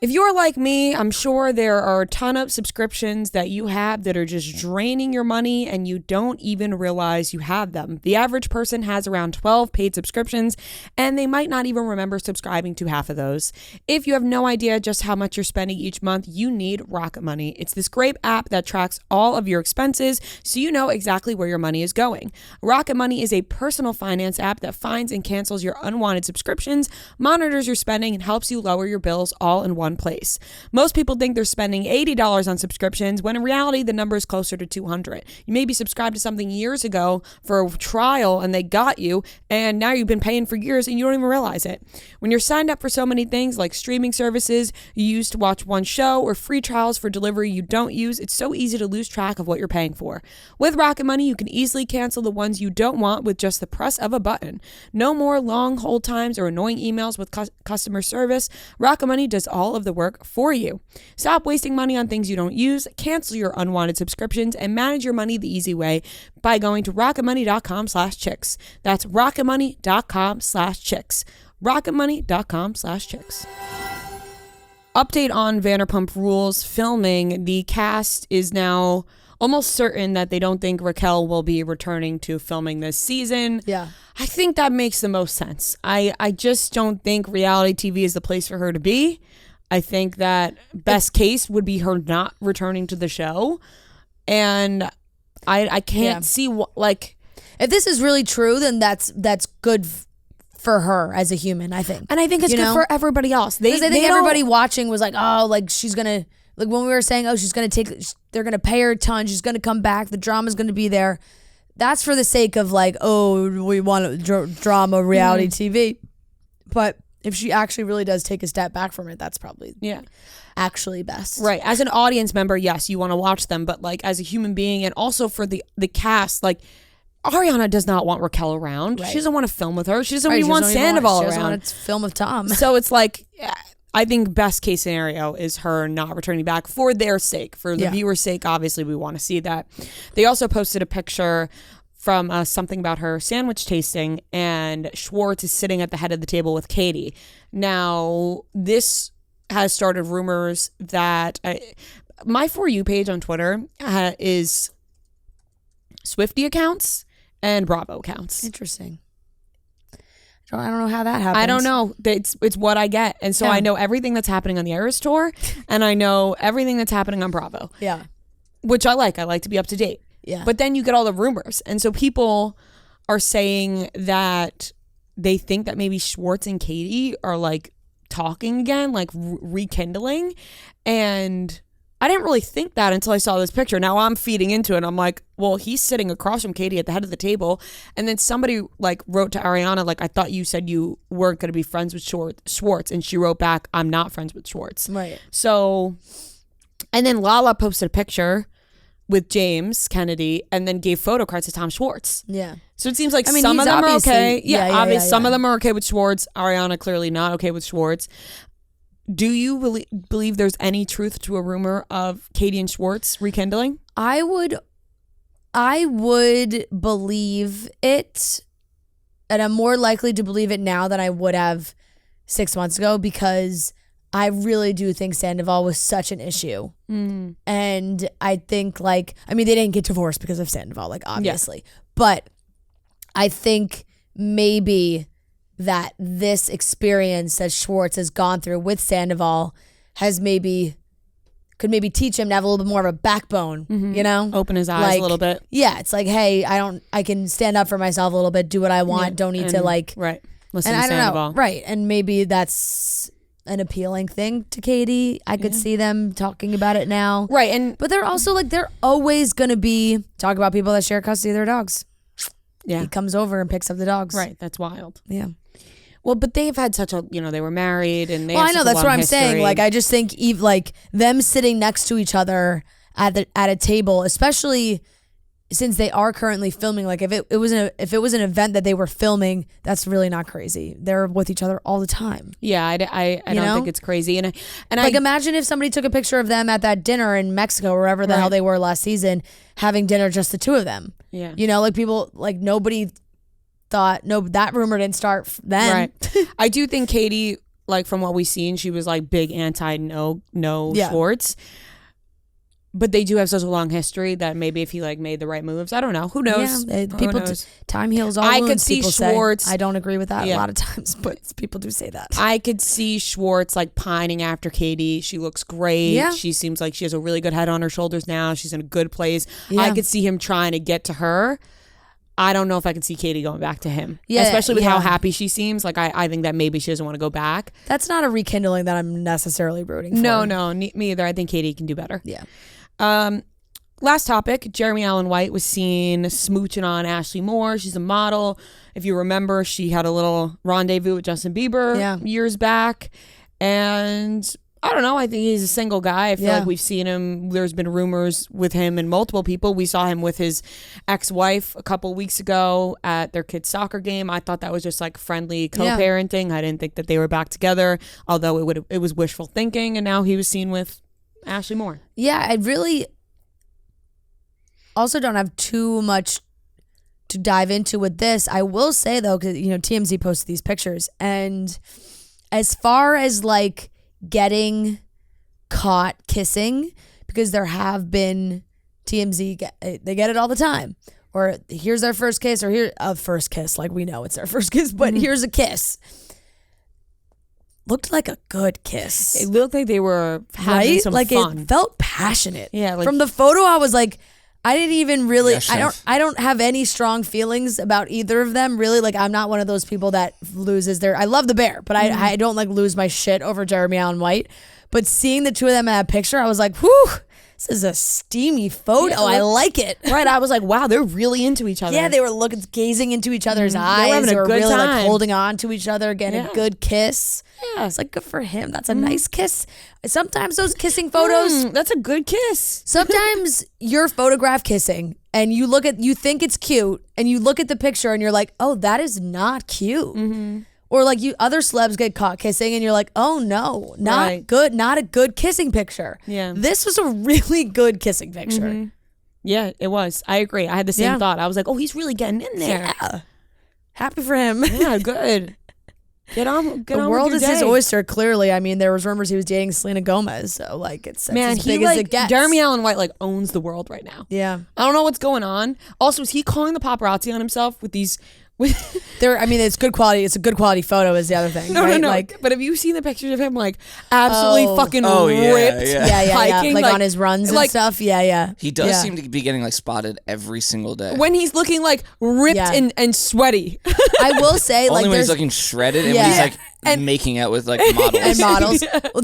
If you're like me, I'm sure there are a ton of subscriptions that you have that are just draining your money and you don't even realize you have them. The average person has around 12 paid subscriptions and they might not even remember subscribing to half of those. If you have no idea just how much you're spending each month, you need Rocket Money. It's this great app that tracks all of your expenses so you know exactly where your money is going. Rocket Money is a personal finance app that finds and cancels your unwanted subscriptions, monitors your spending, and helps you lower your bills all in one place. Most people think they're spending $80 on subscriptions when in reality the number is closer to $200. You may be subscribed to something years ago for a trial and they got you, and now you've been paying for years and you don't even realize it. When you're signed up for so many things like streaming services you use to watch one show or free trials for delivery you don't use, it's so easy to lose track of what you're paying for. With Rocket Money, you can easily cancel the ones you don't want with just the press of a button. No more long hold times or annoying emails with customer service. Rocket Money does all of the work for you. Stop wasting money on things you don't use, cancel your unwanted subscriptions, and manage your money the easy way by going to rocketmoney.com/chicks. That's rocketmoney.com/chicks. rocketmoney.com/chicks. Update on Vanderpump Rules filming. The cast is now almost certain that they don't think Raquel will be returning to filming this season. Yeah. I think that makes the most sense. I just don't think reality TV is the place for her to be. I think that best case would be her not returning to the show. And I can't see what, like, if this is really true, then that's good for her as a human, I think. And I think it's good for everybody else. Because I think everybody watching was like, oh, like she's going to, like when we were saying, oh, they're going to pay her a ton. She's going to come back. The drama's going to be there. That's for the sake of like, oh, we want drama, reality TV. But if she actually really does take a step back from it, that's probably actually best. Right. As an audience member, yes, you want to watch them. But like as a human being and also for the cast, like Ariana does not want Raquel around. Right. She doesn't want to film with her. She doesn't even want Sandoval around. She doesn't want to film with Tom. So it's like, I think best case scenario is her not returning back for their sake. For the viewer's sake, obviously we want to see that. They also posted a picture from something about her sandwich tasting, and Schwartz is sitting at the head of the table with Katie. Now, this has started rumors that my For You page on Twitter is Swiftie accounts and Bravo accounts. Interesting. I don't know how that happens. I don't know. It's what I get. And so I know everything that's happening on the Eras Tour, and I know everything that's happening on Bravo. Yeah. Which I like. I like to be up to date. Yeah. But then you get all the rumors. And so people are saying that they think that maybe Schwartz and Katie are like talking again, like rekindling. And I didn't really think that until I saw this picture. Now I'm feeding into it. I'm like, well, he's sitting across from Katie at the head of the table. And then somebody like wrote to Ariana, like, I thought you said you weren't going to be friends with Schwartz. And she wrote back, I'm not friends with Schwartz. Right. So, and then Lala posted a picture with James Kennedy and then gave photo cards to Tom Schwartz. Yeah. So it seems like some of them are okay. Some of them are okay with Schwartz. Ariana clearly not okay with Schwartz. Do you believe there's any truth to a rumor of Katie and Schwartz rekindling? I would believe it, and I'm more likely to believe it now than I would have 6 months ago, because I really do think Sandoval was such an issue. Mm. And I think they didn't get divorced because of Sandoval, like obviously. Yeah. But I think maybe that this experience that Schwartz has gone through with Sandoval could maybe teach him to have a little bit more of a backbone, you know? Open his eyes a little bit. Yeah, it's like, hey, I can stand up for myself a little bit, do what I want, don't need to like... Right, listen to Sandoval. Right, and maybe that's an appealing thing to Katie. I could see them talking about it now. Right, but they're also like, they're always going to be talking about people that share custody of their dogs. Yeah. He comes over and picks up the dogs. Right, that's wild. Yeah. Well, but they've had such a, they were married and they I know, that's what I'm saying. Like, I just think like them sitting next to each other at a table, especially since they are currently filming, like if it was an event that they were filming, that's really not crazy. They're with each other all the time. Yeah, I don't think it's crazy. And like imagine if somebody took a picture of them at that dinner in Mexico or wherever the hell they were last season, having dinner just the two of them. Yeah. You know, like people, like nobody thought, that rumor didn't start then. Right. I do think Katie, like from what we've seen, she was like big anti no Schwartz. But they do have such a long history that maybe if he like made the right moves, I don't know. Who knows? Yeah, Who knows? Time heals all I wounds, could see people Schwartz. Say. I don't agree with that a lot of times, but people do say that. I could see Schwartz like pining after Katie. She looks great. Yeah. She seems like she has a really good head on her shoulders now. She's in a good place. Yeah. I could see him trying to get to her. I don't know if I could see Katie going back to him. Yeah, especially with how happy she seems. Like I think that maybe she doesn't want to go back. That's not a rekindling that I'm necessarily rooting for. No, me either. I think Katie can do better. Yeah. Last topic, Jeremy Allen White was seen smooching on Ashley Moore. She's a model. If you remember, she had a little rendezvous with Justin Bieber years back. And I don't know, I think he's a single guy. I feel like we've seen him. There's been rumors with him and multiple people. We saw him with his ex-wife a couple weeks ago at their kid's soccer game. I thought that was just like friendly co-parenting. I didn't think that they were back together, although it was wishful thinking. And now he was seen with Ashley Moore. Yeah, I really also don't have too much to dive into with this. I will say though, because TMZ posted these pictures, and as far as like getting caught kissing, because there have been TMZ, they get it all the time, or here's their first kiss, or here a first kiss, like we know it's their first kiss, but here's a kiss. Looked like a good kiss. It looked like they were having some fun. It felt passionate. Yeah, from the photo, I was like, I didn't even really. I don't have any strong feelings about either of them. Really, like I'm not one of those people that loses their. I love the bear, but I don't like lose my shit over Jeremy Allen White. But seeing the two of them in that picture, I was like, whew, this is a steamy photo. Yeah, I like it. Right, I was like, wow, they're really into each other. Yeah, they were gazing into each other's eyes. They were really like holding on to each other, getting a good kiss. Yeah, it's like good for him. That's a nice kiss. Sometimes those kissing photos, that's a good kiss. Sometimes you're photographed kissing and you think it's cute, and you look at the picture and you're like, oh, that is not cute. Or like other celebs get caught kissing and you're like, oh no, not good, not a good kissing picture. Yeah. This was a really good kissing picture. Yeah, it was. I agree. I had the same thought. I was like, oh, he's really getting in there. Yeah. Happy for him. Yeah, good. Get on the world with your is his day. oyster, clearly. I mean, there was rumors he was dating Selena Gomez, so like it's man, as big as it gets. Jeremy Allen White like owns the world right now. Yeah. I don't know what's going on. Also, is he calling the paparazzi on himself with these I mean, it's good quality. It's a good quality photo is the other thing. No, right? no. Like, but have you seen the pictures of him like absolutely fucking ripped? Hiking, like on his runs and stuff. Yeah. He does seem to be getting like spotted every single day. When he's looking like ripped and sweaty. I will say, only like when he's looking shredded and when he's like making out with like models. And models. Well,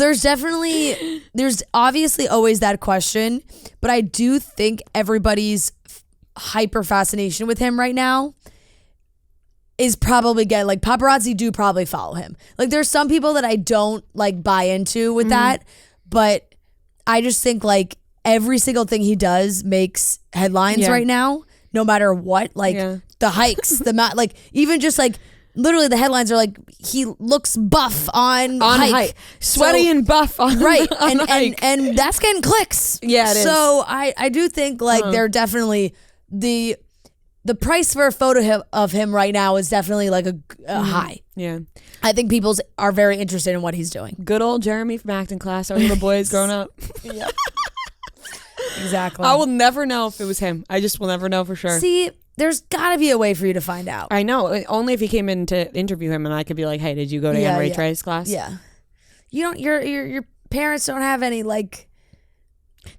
there's obviously always that question, but I do think everybody's hyper fascination with him right now is probably like paparazzi do probably follow him. Like there's some people that I don't like buy into with that, but I just think like every single thing he does makes headlines right now, no matter what. Like the hikes, like even just like literally the headlines are like he looks buff on hike. Sweaty and buff on hike. And that's getting clicks. Yeah, it is. So I do think like they're definitely the price for a photo of him right now is definitely like a high. Yeah. I think people are very interested in what he's doing. Good old Jeremy from acting class. Our little boys growing up. Yeah. Exactly. I will never know if it was him. I just will never know for sure. See, there's got to be a way for you to find out. I know. Only if he came in to interview him and I could be like, hey, did you go to Anne Ray Trey's class? Yeah. You don't, your parents don't have any like...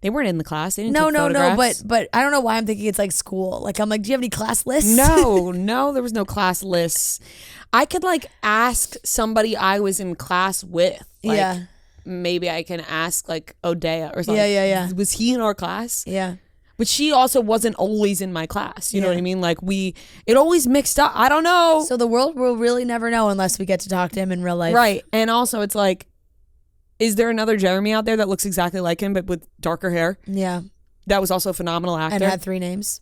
They weren't in the class. They didn't No, take photographs. but I don't know why I'm thinking it's like school. Like I'm like, do you have any class lists? No, there was no class lists. I could like ask somebody I was in class with. Like, maybe I can ask like Odea or something. Yeah. Was he in our class? Yeah. But she also wasn't always in my class. You know what I mean? Like it always mixed up. I don't know. So the world will really never know unless we get to talk to him in real life. Right. And also it's like, is there another Jeremy out there that looks exactly like him but with darker hair? Yeah. That was also a phenomenal actor. And had 3 names.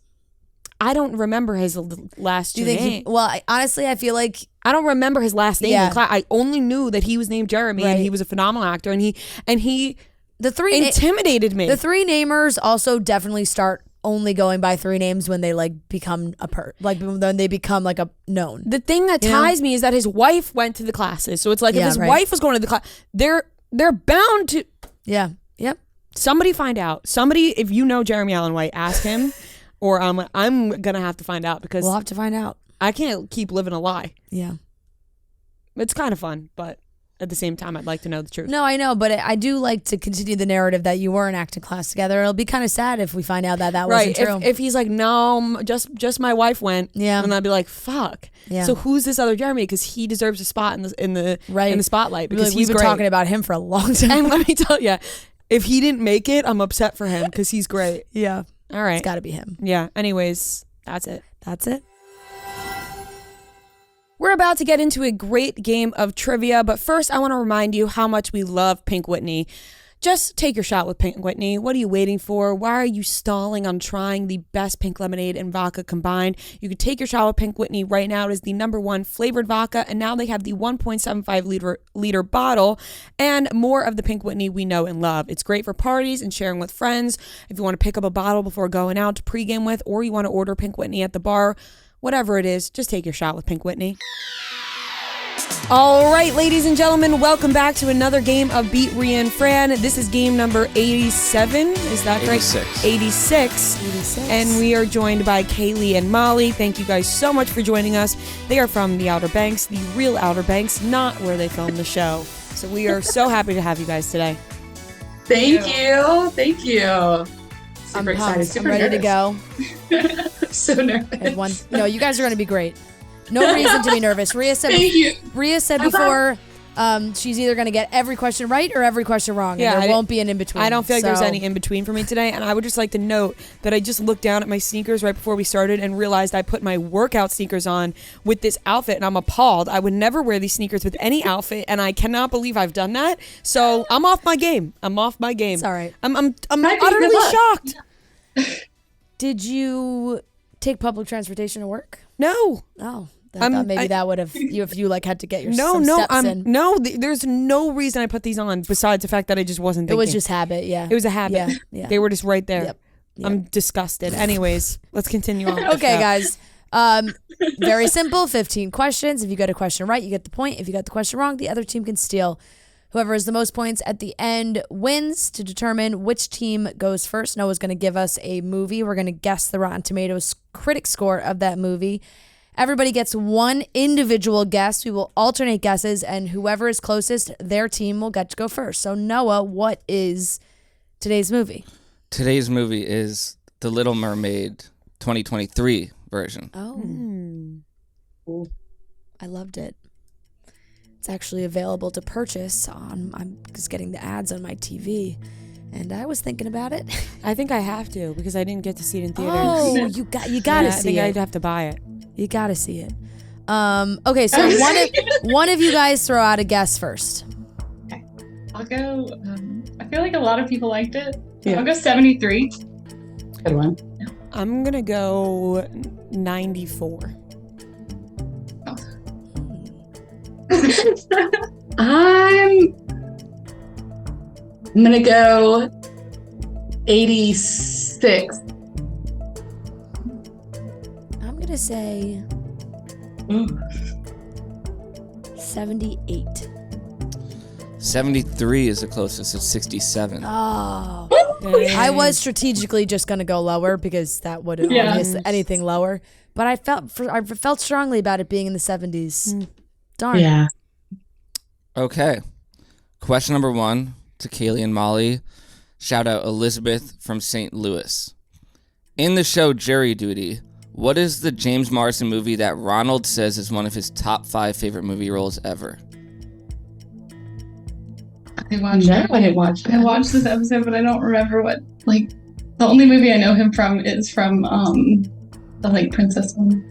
I don't remember his last Do you two think names. honestly, I feel like I don't remember his last name Yeah. in class. I only knew that he was named Jeremy and Right. he was a phenomenal actor and he the three intimidated me. the three namers also definitely start only going by three names when they like become when they become like a known. The thing that ties me is that his wife went to the classes. So it's like if Yeah, his right. wife was going to the class, they're bound to Yeah. Yep. somebody find out. Somebody, if you know Jeremy Allen White, ask him, or I'm gonna have to find out because We'll have to find out. I can't keep living a lie. Yeah. It's kind of fun, but at the same time, I'd like to know the truth. No, I know, but I do like to continue the narrative that you were in acting class together. It'll be kind of sad if we find out that Right? wasn't true. If he's like, no, just my wife went. Yeah. And I'd be like, fuck. Yeah. So who's this other Jeremy? Because he deserves a spot in the Right. in the spotlight because Like, he's we've been great. talking about him for a long time. And let me tell you, if he didn't make it, I'm upset for him because he's great. Yeah. All right. It's got to be him. Yeah. Anyways, that's it. That's it. We're about to get into a great game of trivia, but first I want to remind you how much we love Pink Whitney. Just take your shot with Pink Whitney. What are you waiting for? Why are you stalling on trying the best pink lemonade and vodka combined? You could take your shot with Pink Whitney right now. It is the #1 flavored vodka, and now they have the 1.75 liter bottle and more of the Pink Whitney we know and love. It's great for parties and sharing with friends. If you want to pick up a bottle before going out to pregame with, or you want to order Pink Whitney at the bar, whatever it is, just take your shot with Pink Whitney. All right, ladies and gentlemen, welcome back to another game of Beat Rhea and Fran. This is game number 87. Is that right? 86. And we are joined by Kaylee and Molly. Thank you guys so much for joining us. They are from the Outer Banks, the real Outer Banks, not where they filmed the show. So we are so happy to have you guys today. Thank you. I'm Super excited. pumped. Super I'm ready nervous. to go. So nervous. No, you guys are going to be great. No reason to be nervous. Rhea said before she's either going to get every question right or every question wrong. Yeah, and there won't be an in-between. I don't feel like there's So- any in-between for me today. And I would just like to note that I just looked down at my sneakers right before we started and realized I put my workout sneakers on with this outfit, and I'm appalled. I would never wear these sneakers with any outfit, and I cannot believe I've done that. So I'm off my game. It's all right. I'm Might be utterly good luck. shocked. Did you take public transportation to work? No. Oh, I thought maybe that would have if you like had to get your some steps in. There's no reason I put these on besides the fact that I just wasn't It thinking. was just habit, yeah. It was a habit. Yeah. They were just right there. Yep. I'm disgusted. Anyways, let's continue on. with the Okay, show. guys. Very simple. 15 questions. If you get a question right, you get the point. If you got the question wrong, the other team can steal. Whoever has the most points at the end wins. To determine which team goes first, Noah's going to give us a movie. We're going to guess the Rotten Tomatoes critic score of that movie. Everybody gets one individual guess. We will alternate guesses, and whoever is closest, their team will get to go first. So, Noah, what is today's movie? Today's movie is The Little Mermaid 2023 version. Oh. I loved it. It's actually available to purchase on, I'm just getting the ads on my TV, and I was thinking about it. I think I have to because I didn't get to see it in theaters. Oh, you gotta I see think it. I'd have to buy it. You gotta see it. Okay, so one of you guys throw out a guess first. I'll go. I feel like a lot of people liked it. Yeah. I'll go 73. Good one. I'm gonna go 94. I'm gonna go 86. I'm gonna say 78. 73 is the closest. It's 67. Oh. I was strategically just gonna go lower because that would have Yeah. anything lower, but I felt strongly about it being in the 70s. Darn. Yeah. Okay. Question number 1 to Kaylee and Molly. Shout out Elizabeth from St. Louis. In the show Jury Duty, what is the James Marsden movie that Ronald says is one of his top 5 favorite movie roles ever? I watched No, it. I didn't watch I that. watched this episode, but I don't remember what. Like, the only movie I know him from is from the like princess one.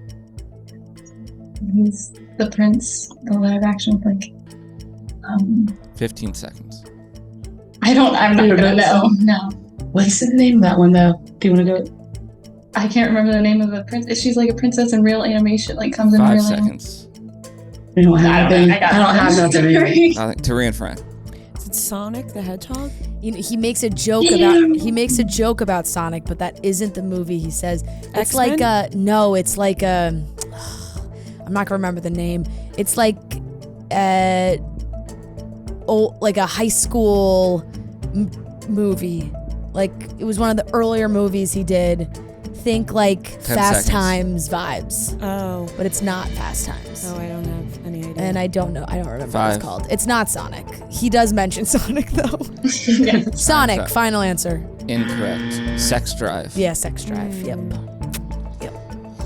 He's the prince, the live action like. 15 seconds. I'm not gonna know. No. What's the name of that one though? Do you want to go? I can't remember the name of the princess. She's like a princess in real animation. Like comes in 5 real seconds. I don't have nothing. I don't have nothing. Tari and Fran. Is it Sonic the Hedgehog? He makes a joke about Sonic, but that isn't the movie. He says it's X-Men? like no, it's like I'm not gonna remember the name. It's like like a high school movie. Like it was one of the earlier movies he did. Think like 10 Fast seconds. Times vibes, Oh. but it's not Fast Times. Oh, I don't have any idea. And I don't remember what 5. it's called. It's not Sonic. He does mention Sonic though. Yeah. Sonic, Sorry. final answer. Incorrect. Sex Drive. Yeah, Sex Drive. Yep.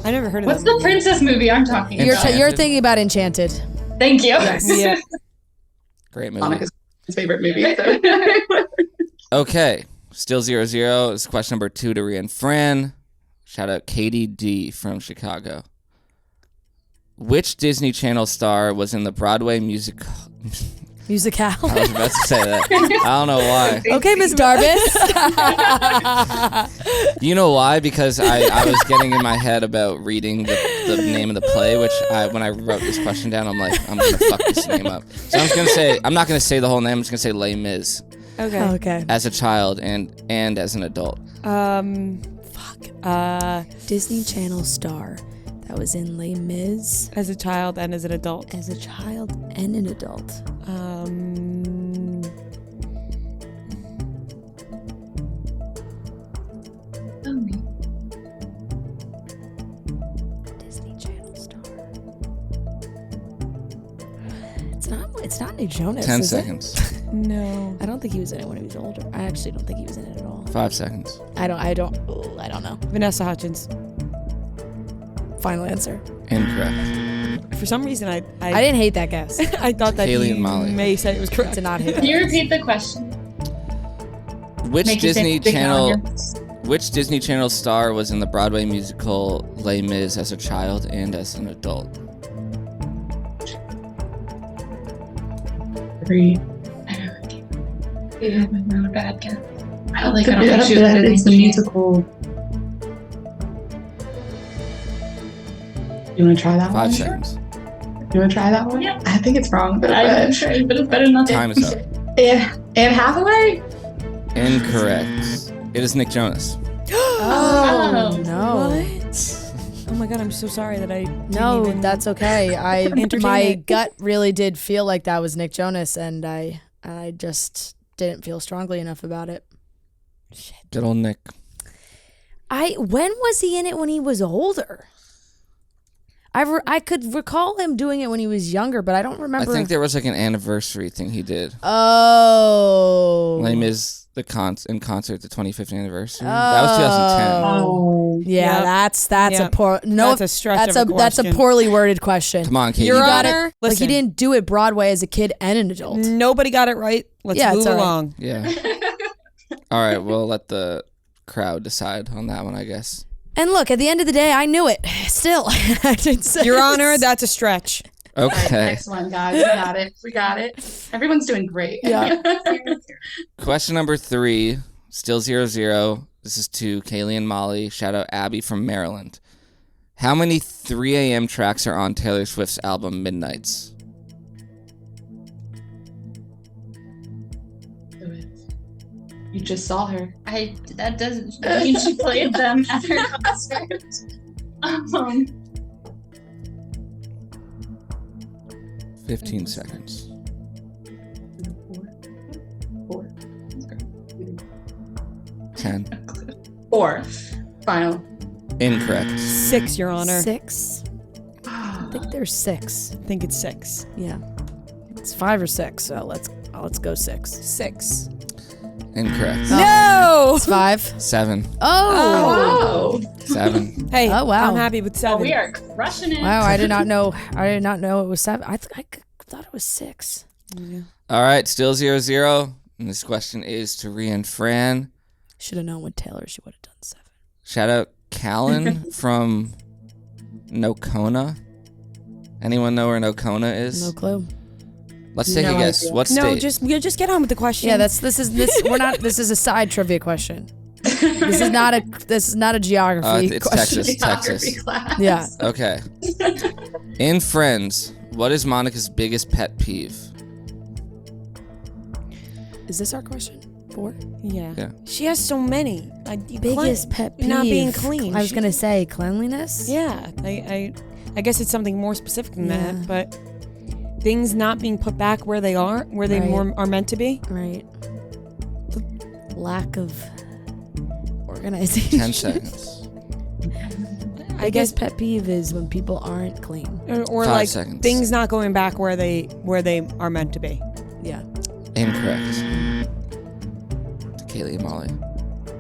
I never heard of What's that the princess movie I'm talking You're about? You're thinking about Enchanted. Thank you. Yeah. Great movie. Sonic is his favorite movie. Okay. Still 0-0. This is question number 2 to Rhea and Fran. Shout out Katie D from Chicago. Which Disney Channel star was in the Broadway musical? Musicale. I was about to say that. I don't know why. Okay, Miss Darvis. You know why? Because I was getting in my head about reading the name of the play, which when I wrote this question down, I'm like, I'm going to fuck this name up. So I'm not going to say the whole name. I'm just going to say Les Mis Okay. Okay. as a child and as an adult. Disney Channel star that was in Les Mis As a child and as an adult. as a child and an adult. Disney Channel star. It's not Nick Jonas. 10 is it? seconds. No. I don't think he was in it when he was older. I actually don't think he was in it at all. 5 seconds. I don't know. Vanessa Hudgens. Final answer. Incorrect. For some reason, I didn't hate that guess. I thought that Kaylee you and Molly. may say it was correct. To not hate Can you that. repeat the question? Which Make you Disney think Channel? on your- Which Disney Channel star was in the Broadway musical Les Mis as a child and as an adult? 3. Yeah, not a bad guess. I don't think It's she was in the Disney. musical. You want to try that 5 one? seconds. You want to try that one? Yeah. I think it's wrong, but I'm sure, but it's better than nothing. Time is up. Anne Hathaway? Incorrect. It is Nick Jonas. Oh, Oh. no. What? Oh my god, I'm so sorry that I didn't No, even- that's okay. Entertain My it. gut really did feel like that was Nick Jonas, and I just didn't feel strongly enough about it. Good old Nick. When was he in it when he was older? I could recall him doing it when he was younger, but I don't remember. I think there was like an anniversary thing he did. Oh. Les Mis in concert, the 25th anniversary. That was 2010. Oh. Yeah, Yep. that's Yep. a poor. No, That's a stretch That's of a that's a question. poorly worded question. Come on, Katie. Your You got Honor, it. Like listen. he didn't do it Broadway as a kid and an adult. Nobody got it right. Let's Yeah, it's move all right. along. Yeah. All right, we'll let the crowd decide on that one, I guess. And look, at the end of the day, I knew it. Still, I didn't say Your Honor, that's a stretch. All right, Okay. next one, guys. We got it. We got it. Everyone's doing great. Yeah. Question number 3, still 0-0. This is to Kaylee and Molly. Shout out Abby from Maryland. How many 3 a.m. tracks are on Taylor Swift's album Midnights? You just saw her. That doesn't mean she played them at her concert. 15 seconds. 4. 10. 4. Final. Incorrect. 6, Your Honor. 6. I think there's 6. I think it's 6. Yeah, it's 5 or 6. So let's go 6. 6. Incorrect. No! It's 5. 7. Oh. Oh. 7. Hey, Oh, wow. I'm happy with 7. Well, we are crushing it. Wow, I did not know it was 7. I thought it was 6. All right, still 0-0. And this question is to Rhea and Fran. Should have known with Taylor she would have done 7. Shout out Callan from Nocona. Anyone know where Nocona is? No clue. Let's take a guess. idea. What No, state? just get on with the question. Yeah, this is a side trivia question. This is not a geography It's question. Texas. Geography class. Yeah. Okay. In Friends, what is Monica's biggest pet peeve? Is this our question? 4? Yeah. She has so many. Biggest pet peeve. Not being clean. I was gonna say cleanliness. Yeah. I guess it's something more specific than Yeah. that, but things not being put back where they are, where they are meant to be. Right. The lack of organization. 10 seconds. I guess pet peeve is when people aren't clean. or 5 like seconds. things not going back where they are meant to be. Yeah. Incorrect. To Kaylee and Molly.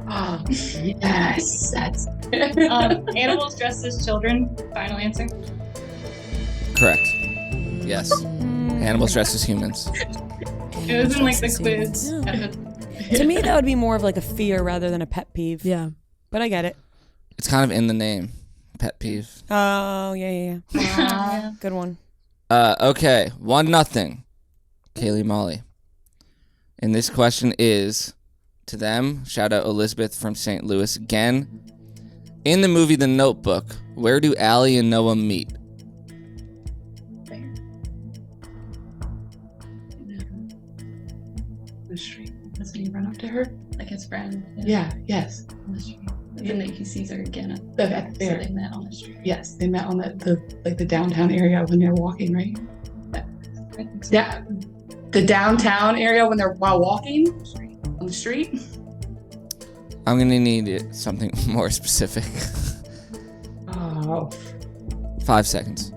Oh, yes. That's Animals dressed as children. Final answer. Correct. Yes. Animals dressed as humans. It was in like the quiz. To me, that would be more of like a fear rather than a pet peeve. Yeah. But I get it. It's kind of in the name. Pet peeve. Oh, yeah. Good one. Okay. 1-0. Kaylee, Molly. And this question is to them. Shout out Elizabeth from St. Louis again. In the movie The Notebook, where do Allie and Noah meet? the street. Doesn't he run up to her? Like his friend. Yeah, yes. On the street. And then he sees her again at At so there. they met on the street. Yes, they met on the downtown area when they were walking, right? I think so. Yeah, the downtown area when they're while walking on the street. I'm going to need something more specific. Oh, 5 seconds.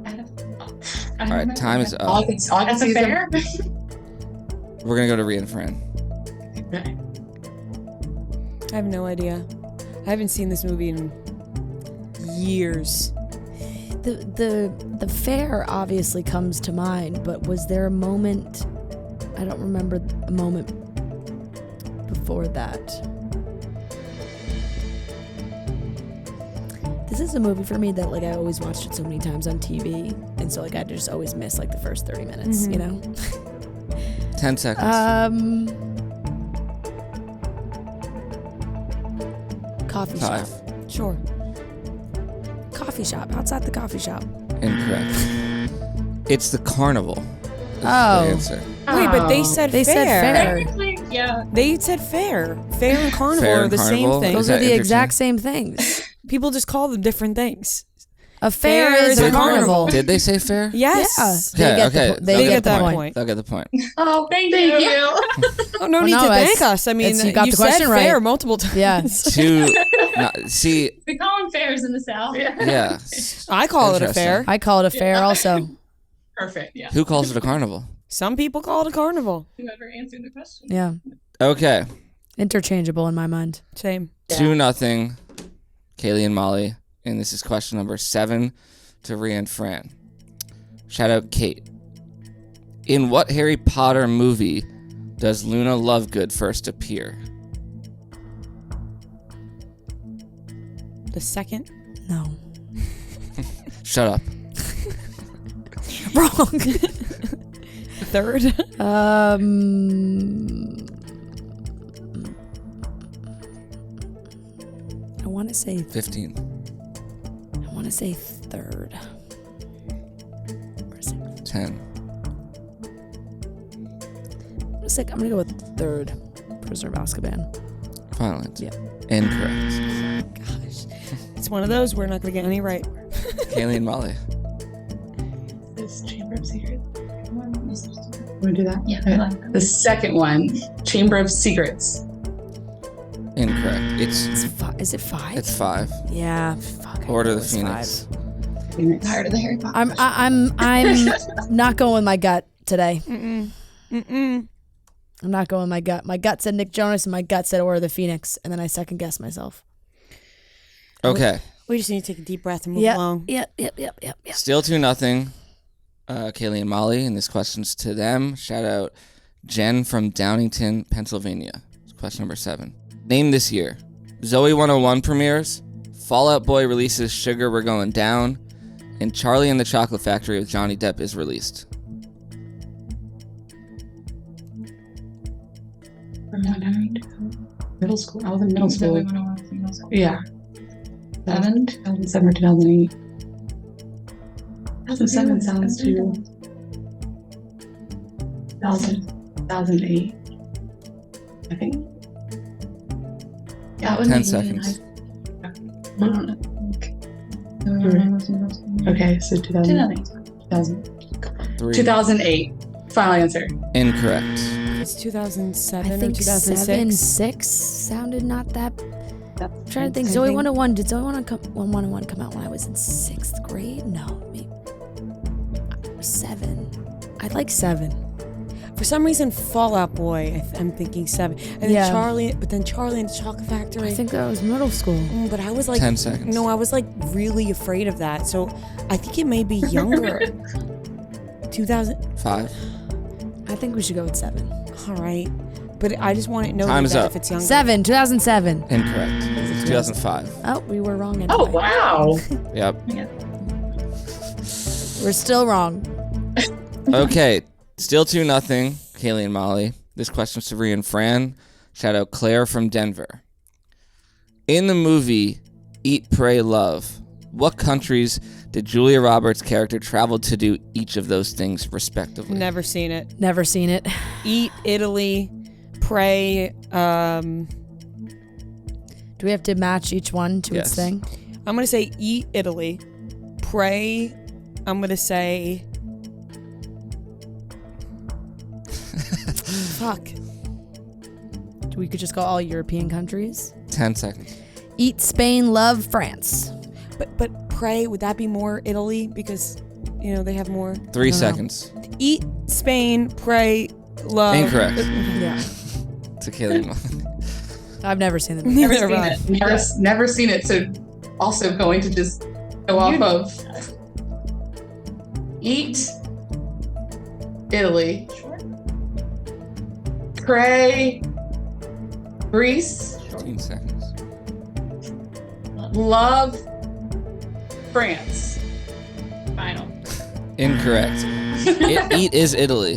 I All don't right, know. time is all I up. can At see the is fair? We're going to go to Rhea and Fran. Okay. I have no idea. I haven't seen this movie in years. The fair obviously comes to mind, but was there a moment? I don't remember a moment before that. This is a movie for me that like I always watched it so many times on TV, and so like I just always miss like the first 30 minutes, you know. 10 seconds. Coffee 5. shop. Sure. Coffee shop. Outside the coffee shop. Incorrect. It's the carnival. Is Oh. the answer. Wait, but they said They fair. said fair. Technically, yeah. They said fair. Fair and carnival Fair are and the carnival? same thing. Is Those are that the exact interchange? same things. People just call them different things. A fair Fair is is a a carnival. carnival. Did they say fair? Yes. Yeah. They Okay, get okay. they They'll get the that point. point. They'll get the point. Oh, thank you. Oh, no Well, need no, to it's- thank us. I mean, it's- you got the question said right. fair multiple times. Yeah. See, We call them fairs in the South. yeah. I call it a fair. I call it a fair also. Perfect. Yeah. Who calls it a carnival? Some people call it a carnival. Whoever answered the question. Yeah. Okay. Interchangeable in my mind. Same. 2-0. Kaylee and Molly. And this is question number 7 to Rhea and Fran. Shout out Kate. In what Harry Potter movie does Luna Lovegood first appear? The second. No. Shut up. Wrong. Third. I want to say 15. I want to say third. Or is it? 10. I'm gonna go with third. Prisoner of Azkaban. Final answer. Yeah. Incorrect. Gosh. It's one of those we're not going to get any right. Kaylee and Molly. This Chamber of Secrets. Want to do that? Yeah, Okay. I like that. The second one, Chamber of Secrets. Incorrect. Is it 5? It's 5. Yeah. Fuck. I Order know the it's Phoenix. 5. Tired of the Harry Potter. I'm not going with my gut today. Mm-mm. I'm not going with my gut. My gut said Nick Jonas and my gut said Order of the Phoenix, and then I second guessed myself. Okay. We just need to take a deep breath and move Yep. along. Yep. Still 2-0. Kaylee and Molly, and this question's to them. Shout out Jen from Downingtown, Pennsylvania. Question number 7. Name this year. Zoe 101 premieres, Fall Out Boy releases Sugar We're Going Down, and Charlie and the Chocolate Factory with Johnny Depp is released. From 99 middle school. I was in middle school. Yeah. 2007 or 2008. 2007 sounds too. 2008. I think. Yeah, it was 10 seconds. Okay, so 2008. 2008. Final answer. Incorrect. It's 2007 I or think 2006. 6 sounded not that. That's I'm trying to think. I Zoe think- 101. Did Zoe 101 come out when I was in 6th grade? No, maybe 7. I'd like 7. For some reason, Fall Out Boy, I'm thinking 7. And then Yeah. Charlie and the Chocolate Factory. I think that was middle school. But I was like, 10 seconds. No, I was like really afraid of that. So I think it may be younger. 2000. 5. I think we should go with 7. All right. But I just want to know Time's that up. if it's younger. 2007. Incorrect. It's 2005. Oh, we were wrong anyway. Oh, wow. Yep. We're still wrong. Okay. Still 2-0. Kaylee and Molly. This question's to Rhea and Fran. Shout out Claire from Denver. In the movie Eat, Pray, Love, what countries did Julia Roberts' character travel to do each of those things respectively? Never seen it. Never seen it. Eat, Italy, pray. Do we have to match each one to Yes. its thing? I'm going to say eat, Italy. Pray. I'm going to say. Fuck. We could just go all European countries. 10 seconds. Eat, Spain, love, France. But pray, would that be more Italy? Because, you know, they have more. 3 seconds. Eat, Spain, pray, love. Incorrect. Yeah. To Kaylee and Molly. I've never seen the movie. Never Neither seen have I. it. Never seen it. So also going to just go off of eat, Italy, pray, Greece, 15 seconds. love, France. Final. Incorrect. Eat is Italy.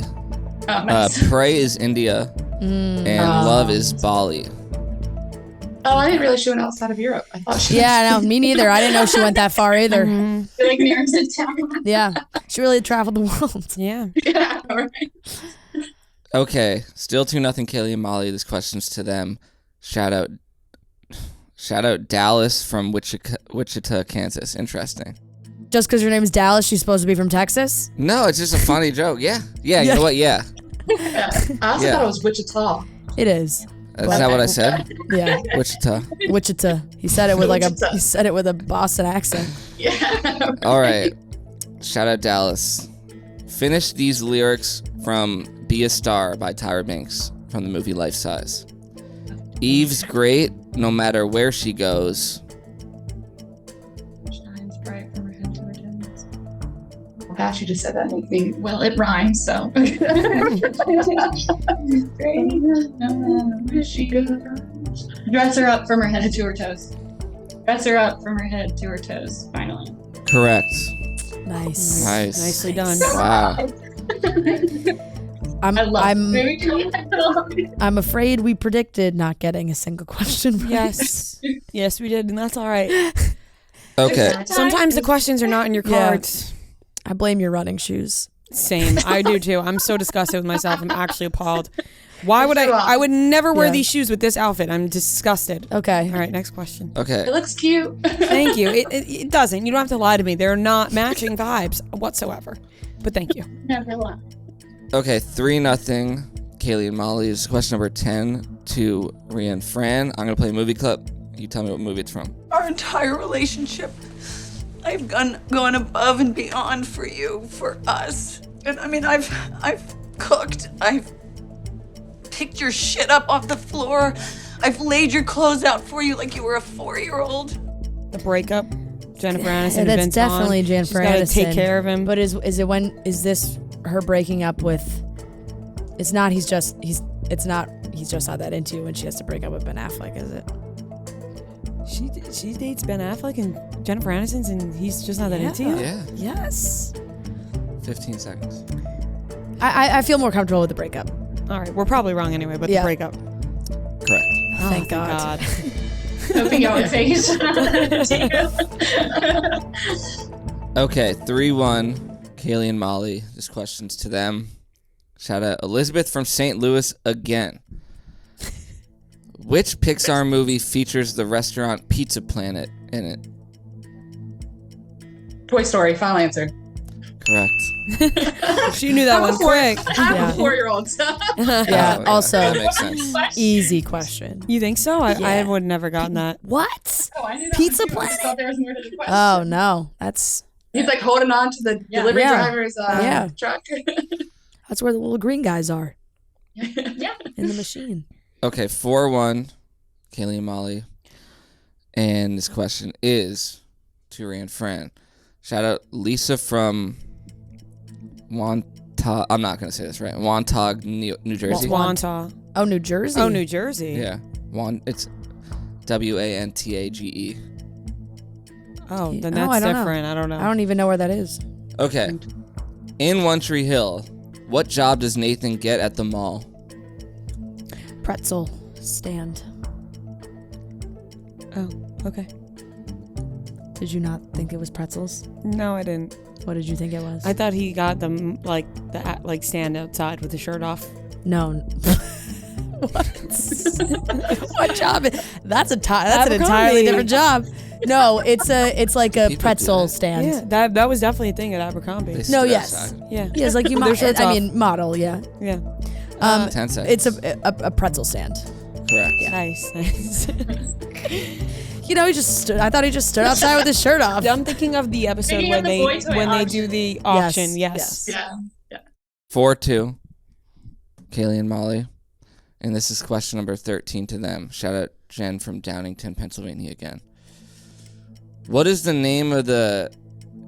Oh, nice. Pray is India. And love is Bali. Oh, I didn't realize she went outside of Europe. I thought she Yeah, no, me neither. I didn't know she went that far either. Mhm. like narrows it down. Yeah, she really traveled the world. Yeah. Yeah, right. Okay, still 2-0 Kaylee and Molly. This question's to them. Shout out Dallas from Wichita, Kansas. Interesting. Just because your name is Dallas, she's supposed to be from Texas? No, it's just a funny joke. Yeah, you know what? Yeah. Yeah. I also Yeah. thought it was Wichita. It is. Is that what I said? Yeah, Wichita. Wichita. He said it with Wichita. he said it with a Boston accent. Yeah. All right. Shout out Dallas. Finish these lyrics from Be a Star by Tyra Banks from the movie Life Size. Eve's great no matter where she goes. Shines bright from her head to her toes. Oh, gosh, you just said that. Make me, well, it rhymes, so. Where she goes. Dress her up from her head to her toes. Dress her up from her head to her toes. Finally. Correct. Nice. Nice. Nicely done. Wow. I'm I love I'm afraid we predicted not getting a single question right. Yes. Yes, we did. And that's all right. Okay. Sometimes the questions are not in your Yeah. cards. I blame your running shoes. Same. I do too. I'm so disgusted with myself. I'm actually appalled. Why would I would never wear Yeah. these shoes with this outfit. I'm disgusted. Okay. All right, next question. Okay. It looks cute. Thank you. It doesn't. You don't have to lie to me. They're not matching vibes whatsoever. But thank you. Never lie. Okay, 3-0 Kaylee and Molly. This is question number 10 to Rhea and Fran. I'm going to play a movie clip. You tell me what movie it's from. Our entire relationship, I've gone above and beyond for you, for us. And I mean, I've cooked, I've picked your shit up off the floor, I've laid your clothes out for you like you were a 4-year-old. The breakup. Jennifer Aniston. Yeah, and that's Vince definitely Vaughn. Jennifer She's gotta Aniston. take care of him. But is this her breaking up with? It's not. He's just not that into you, and she has to break up with Ben Affleck, is it? She dates Ben Affleck and Jennifer Aniston, and he's just not that into you. Yeah. Yes. 15 seconds. I feel more comfortable with the breakup. All right, we're probably wrong anyway, but Yeah. the breakup. Correct. Oh, thank God. Hoping y'all would say he's Okay, 3-1. Kaylee and Molly. This question's to them. Shout out Elizabeth from St. Louis again. Which Pixar movie features the restaurant Pizza Planet in it? Toy Story. Final answer. Correct. She knew that one quick. I'm a 4-year-old. So. Yeah, Oh, also, that makes sense. easy question. You think so? I Yeah. would never gotten that. What? Oh, I knew that Pizza one too. I Planet? just thought there was more to the question. Oh, no. That's He's like holding on to the delivery Yeah. driver's Yeah. truck. where the little green guys are Yeah. in the machine. Okay, 4-1. Kaylee and Molly. And this question is to Ray and Fran. Shout out Lisa from Wantagh. I'm not going to say this right. Wantagh, New Jersey. Wantagh. Oh, New Jersey. Oh, New Jersey. Yeah. It's Wantage. Oh, then Oh, that's I don't know. different. I don't know. I don't even know where that is. Okay. In One Tree Hill, what job does Nathan get at the mall? Pretzel stand. Oh, okay. Did you not think it was pretzels? No, I didn't. What did you think it was? I thought he got them like stand outside with the shirt off. No. What job? That's an entirely Abercrombie. different job. No, it's like a People do pretzel that. stand. Yeah, that was definitely a thing at Abercrombie. They No, stood yes. outside. Yeah. Yeah, it's like you With their shirts off. model, yeah. Yeah. 10 seconds. It's a pretzel stand. Correct. Nice. You know, I thought he just stood outside with his shirt off. I'm thinking of the episode Thinking where of the they boy toy when they auction. do the auction. Yes. Yeah. 4-2. Kaylee and Molly. And this is question number 13 to them. Shout out Jen from Downingtown, Pennsylvania again. What is the name of the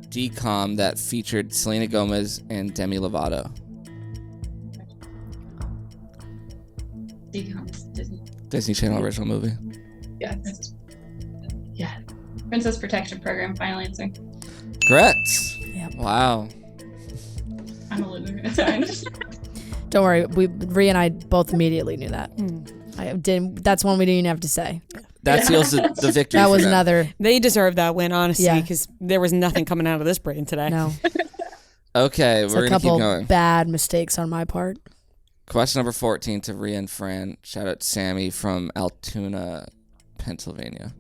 DCOM that featured Selena Gomez and Demi Lovato? Disney Channel original movie. Yeah. Yeah. Princess Protection Program. Final answer. Correct. Yep. Wow. I'm a loser. It's fine. Don't worry, Rhea and I both immediately knew that. I didn't. That's one we didn't even have to say. That seals the victory. That for was them. another. They deserve that win, honestly, Yeah. because there was nothing coming out of this brain today. No, Okay, it's we're a going to keep couple going. bad mistakes on my part. Question number 14 to Rhea and Fran. Shout out Sammy from Altoona, Pennsylvania.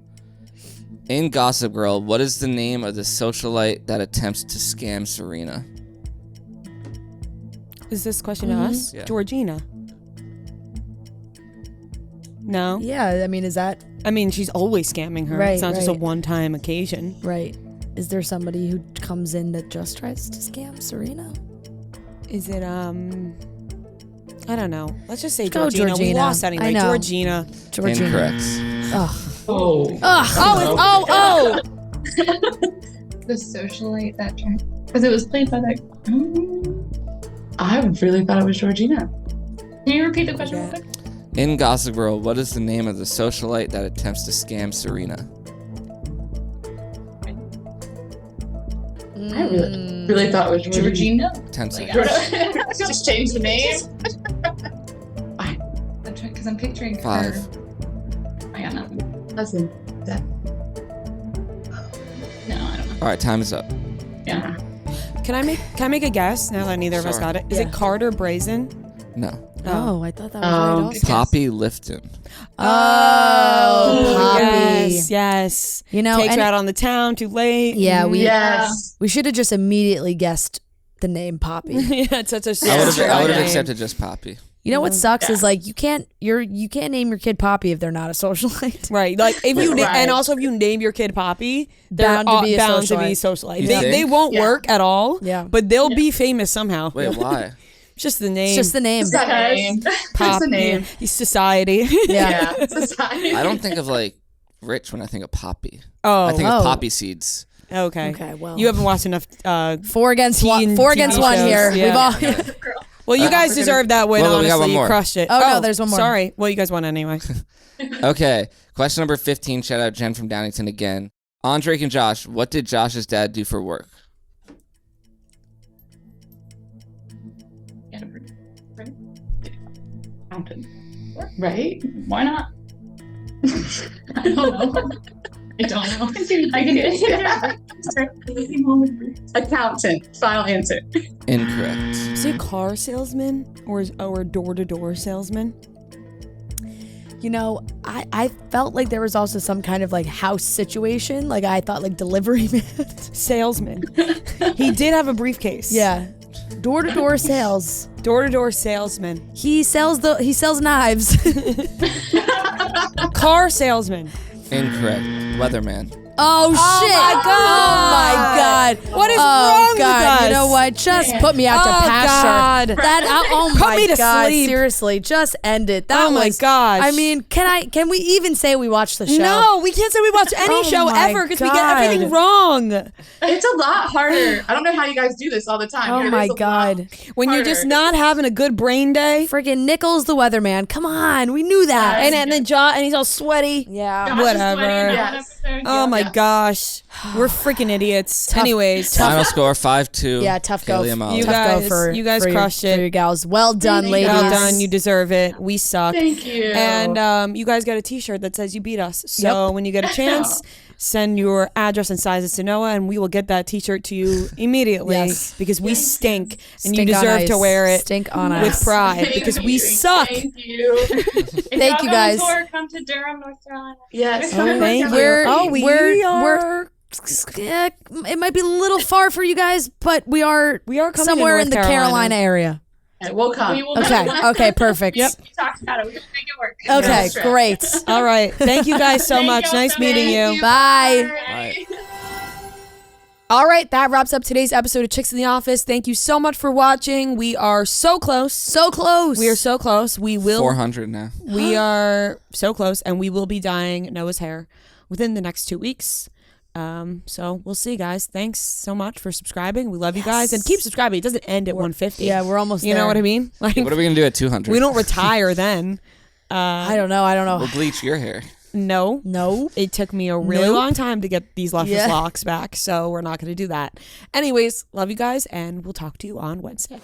In Gossip Girl, what is the name of the socialite that attempts to scam Serena? Is this question to us? Yeah. Georgina. No. Yeah, I mean, is that I mean, she's always scamming her. Right, It's not just a right. one-time occasion. right? Is there somebody who comes in that just tries to scam Serena? Is it, I don't know. Let's just say Go Georgina. We Georgina. lost anyway. I know. Georgina. Georgina. Incorrect. Ugh. Oh. Oh. The socialite that tried. Because it was played by that. I really thought it was Georgina. Can you repeat the question real quick? In Gossip Girl, what is the name of the socialite that attempts to scam Serena? I really thought it was Georgina. 10 seconds. Just change the name. Because I'm picturing 5. her. I got nothing. Listen, that. No, I don't know. All right, time is up. Yeah. Can I make a guess now that neither of us Sure. got it? Is Yeah. it Carter Brazen? No. Oh, I thought that was right also. Poppy Lifton. Oh, Poppy. Yes. You know, Takes and- her out on the town too late. Yeah, we Yes. we should have just immediately guessed the name Poppy. Yeah, it's such a I would have name. accepted just Poppy. You know what sucks is like you can't name your kid Poppy if they're not a socialite. Right, like if you Right. and also if you name your kid Poppy, they're Bound to be a bound to be socialite. socialite. You They think? won't Yeah. work at all. Yeah. but they'll be famous somehow. Wait, why? It's just the name. It's just the name. Name. Pop, the name. yeah. Society. Yeah. Yeah. Society. I don't think of like rich when I think of poppy. Oh, I think Oh. of poppy seeds. okay. Okay, well. You haven't watched enough. Four against one. teen Four TV against one shows. here. Yeah. We've all. Well, you guys deserve that win. Well, we got honestly, one you more. crushed it. Oh, no, there's one more. Sorry. Well, you guys won anyway. Okay, question number 15. Shout out Jen from Downingtown again. On Drake and Josh, what did Josh's dad do for work? Accountant. Right? Why not? I don't know. I don't know. I can accountant. Final answer. Incorrect. Is it car salesman or door-to-door salesman? You know, I felt like there was also some kind of like house situation. Like I thought like delivery man. Salesman. He did have a briefcase. Yeah. Door-to-door sales. Door-to-door salesman. He sells knives. Car salesman. Incorrect. Weatherman. Oh shit! my God. Oh my God! What is wrong with us? You know what? Just put me out to pasture. God. Oh Put my me to God! sleep. Seriously, just end it. That Oh my was, gosh. I mean, can we even say we watched the show? No, we can't say we watch any Oh show my ever because we get God. everything wrong. It's a lot harder. I don't know how you guys do this all the time. Oh It is my a lot God! When you're just not having a good brain day. Freaking Nichols the weatherman. Come on, we knew that. And then John, and he's all sweaty. Yeah. Josh is whatever. sweaty in that Yes. episode. Oh my Yeah. gosh. We're freaking idiots. Anyways. Final score 5-2. Yeah, tough go. Kaylee and Molly. You Tough guys- go for you guys for your- crushed it. for your gals. Well done, Thank you. ladies. Well done. You deserve it. We suck. Thank you. And you guys got a t-shirt that says you beat us. So when you get a chance, send your address and sizes to Noah and we will get that t-shirt to you immediately Yes. because we stink and Stink you on deserve to ice. wear it Stink on with ice. pride Thank because we you. suck. Thank you. Thank you guys. Come to Durham, North Carolina. Yes. Thank you. We're are. yeah, it might be a little far for you guys, but we are coming to somewhere in North the Carolina. Carolina area. We'll come. We will Okay, perfect. Yep. We talked about it. We can make it work. Okay, Yes. great. All right. Thank you guys so Thank much. y'all Nice so meeting much. you. Bye. Bye. All right, that wraps up today's episode of Chicks in the Office. Thank you so much for watching. We are so close. So close. We are so close. We will 400 now. We are so close, and we will be dyeing Noah's hair within the next 2 weeks. So we'll see, guys. Thanks so much for subscribing. We love you guys, and keep subscribing. It doesn't end at 150. Yeah, we're almost You there. know what I mean? Like, What are we going to do at 200? we don't retire then. I don't know. We'll bleach your hair. No. No. It took me a really Nope. long time to get these luscious Yeah. locks back, so we're not going to do that. Anyways, love you guys, and we'll talk to you on Wednesday.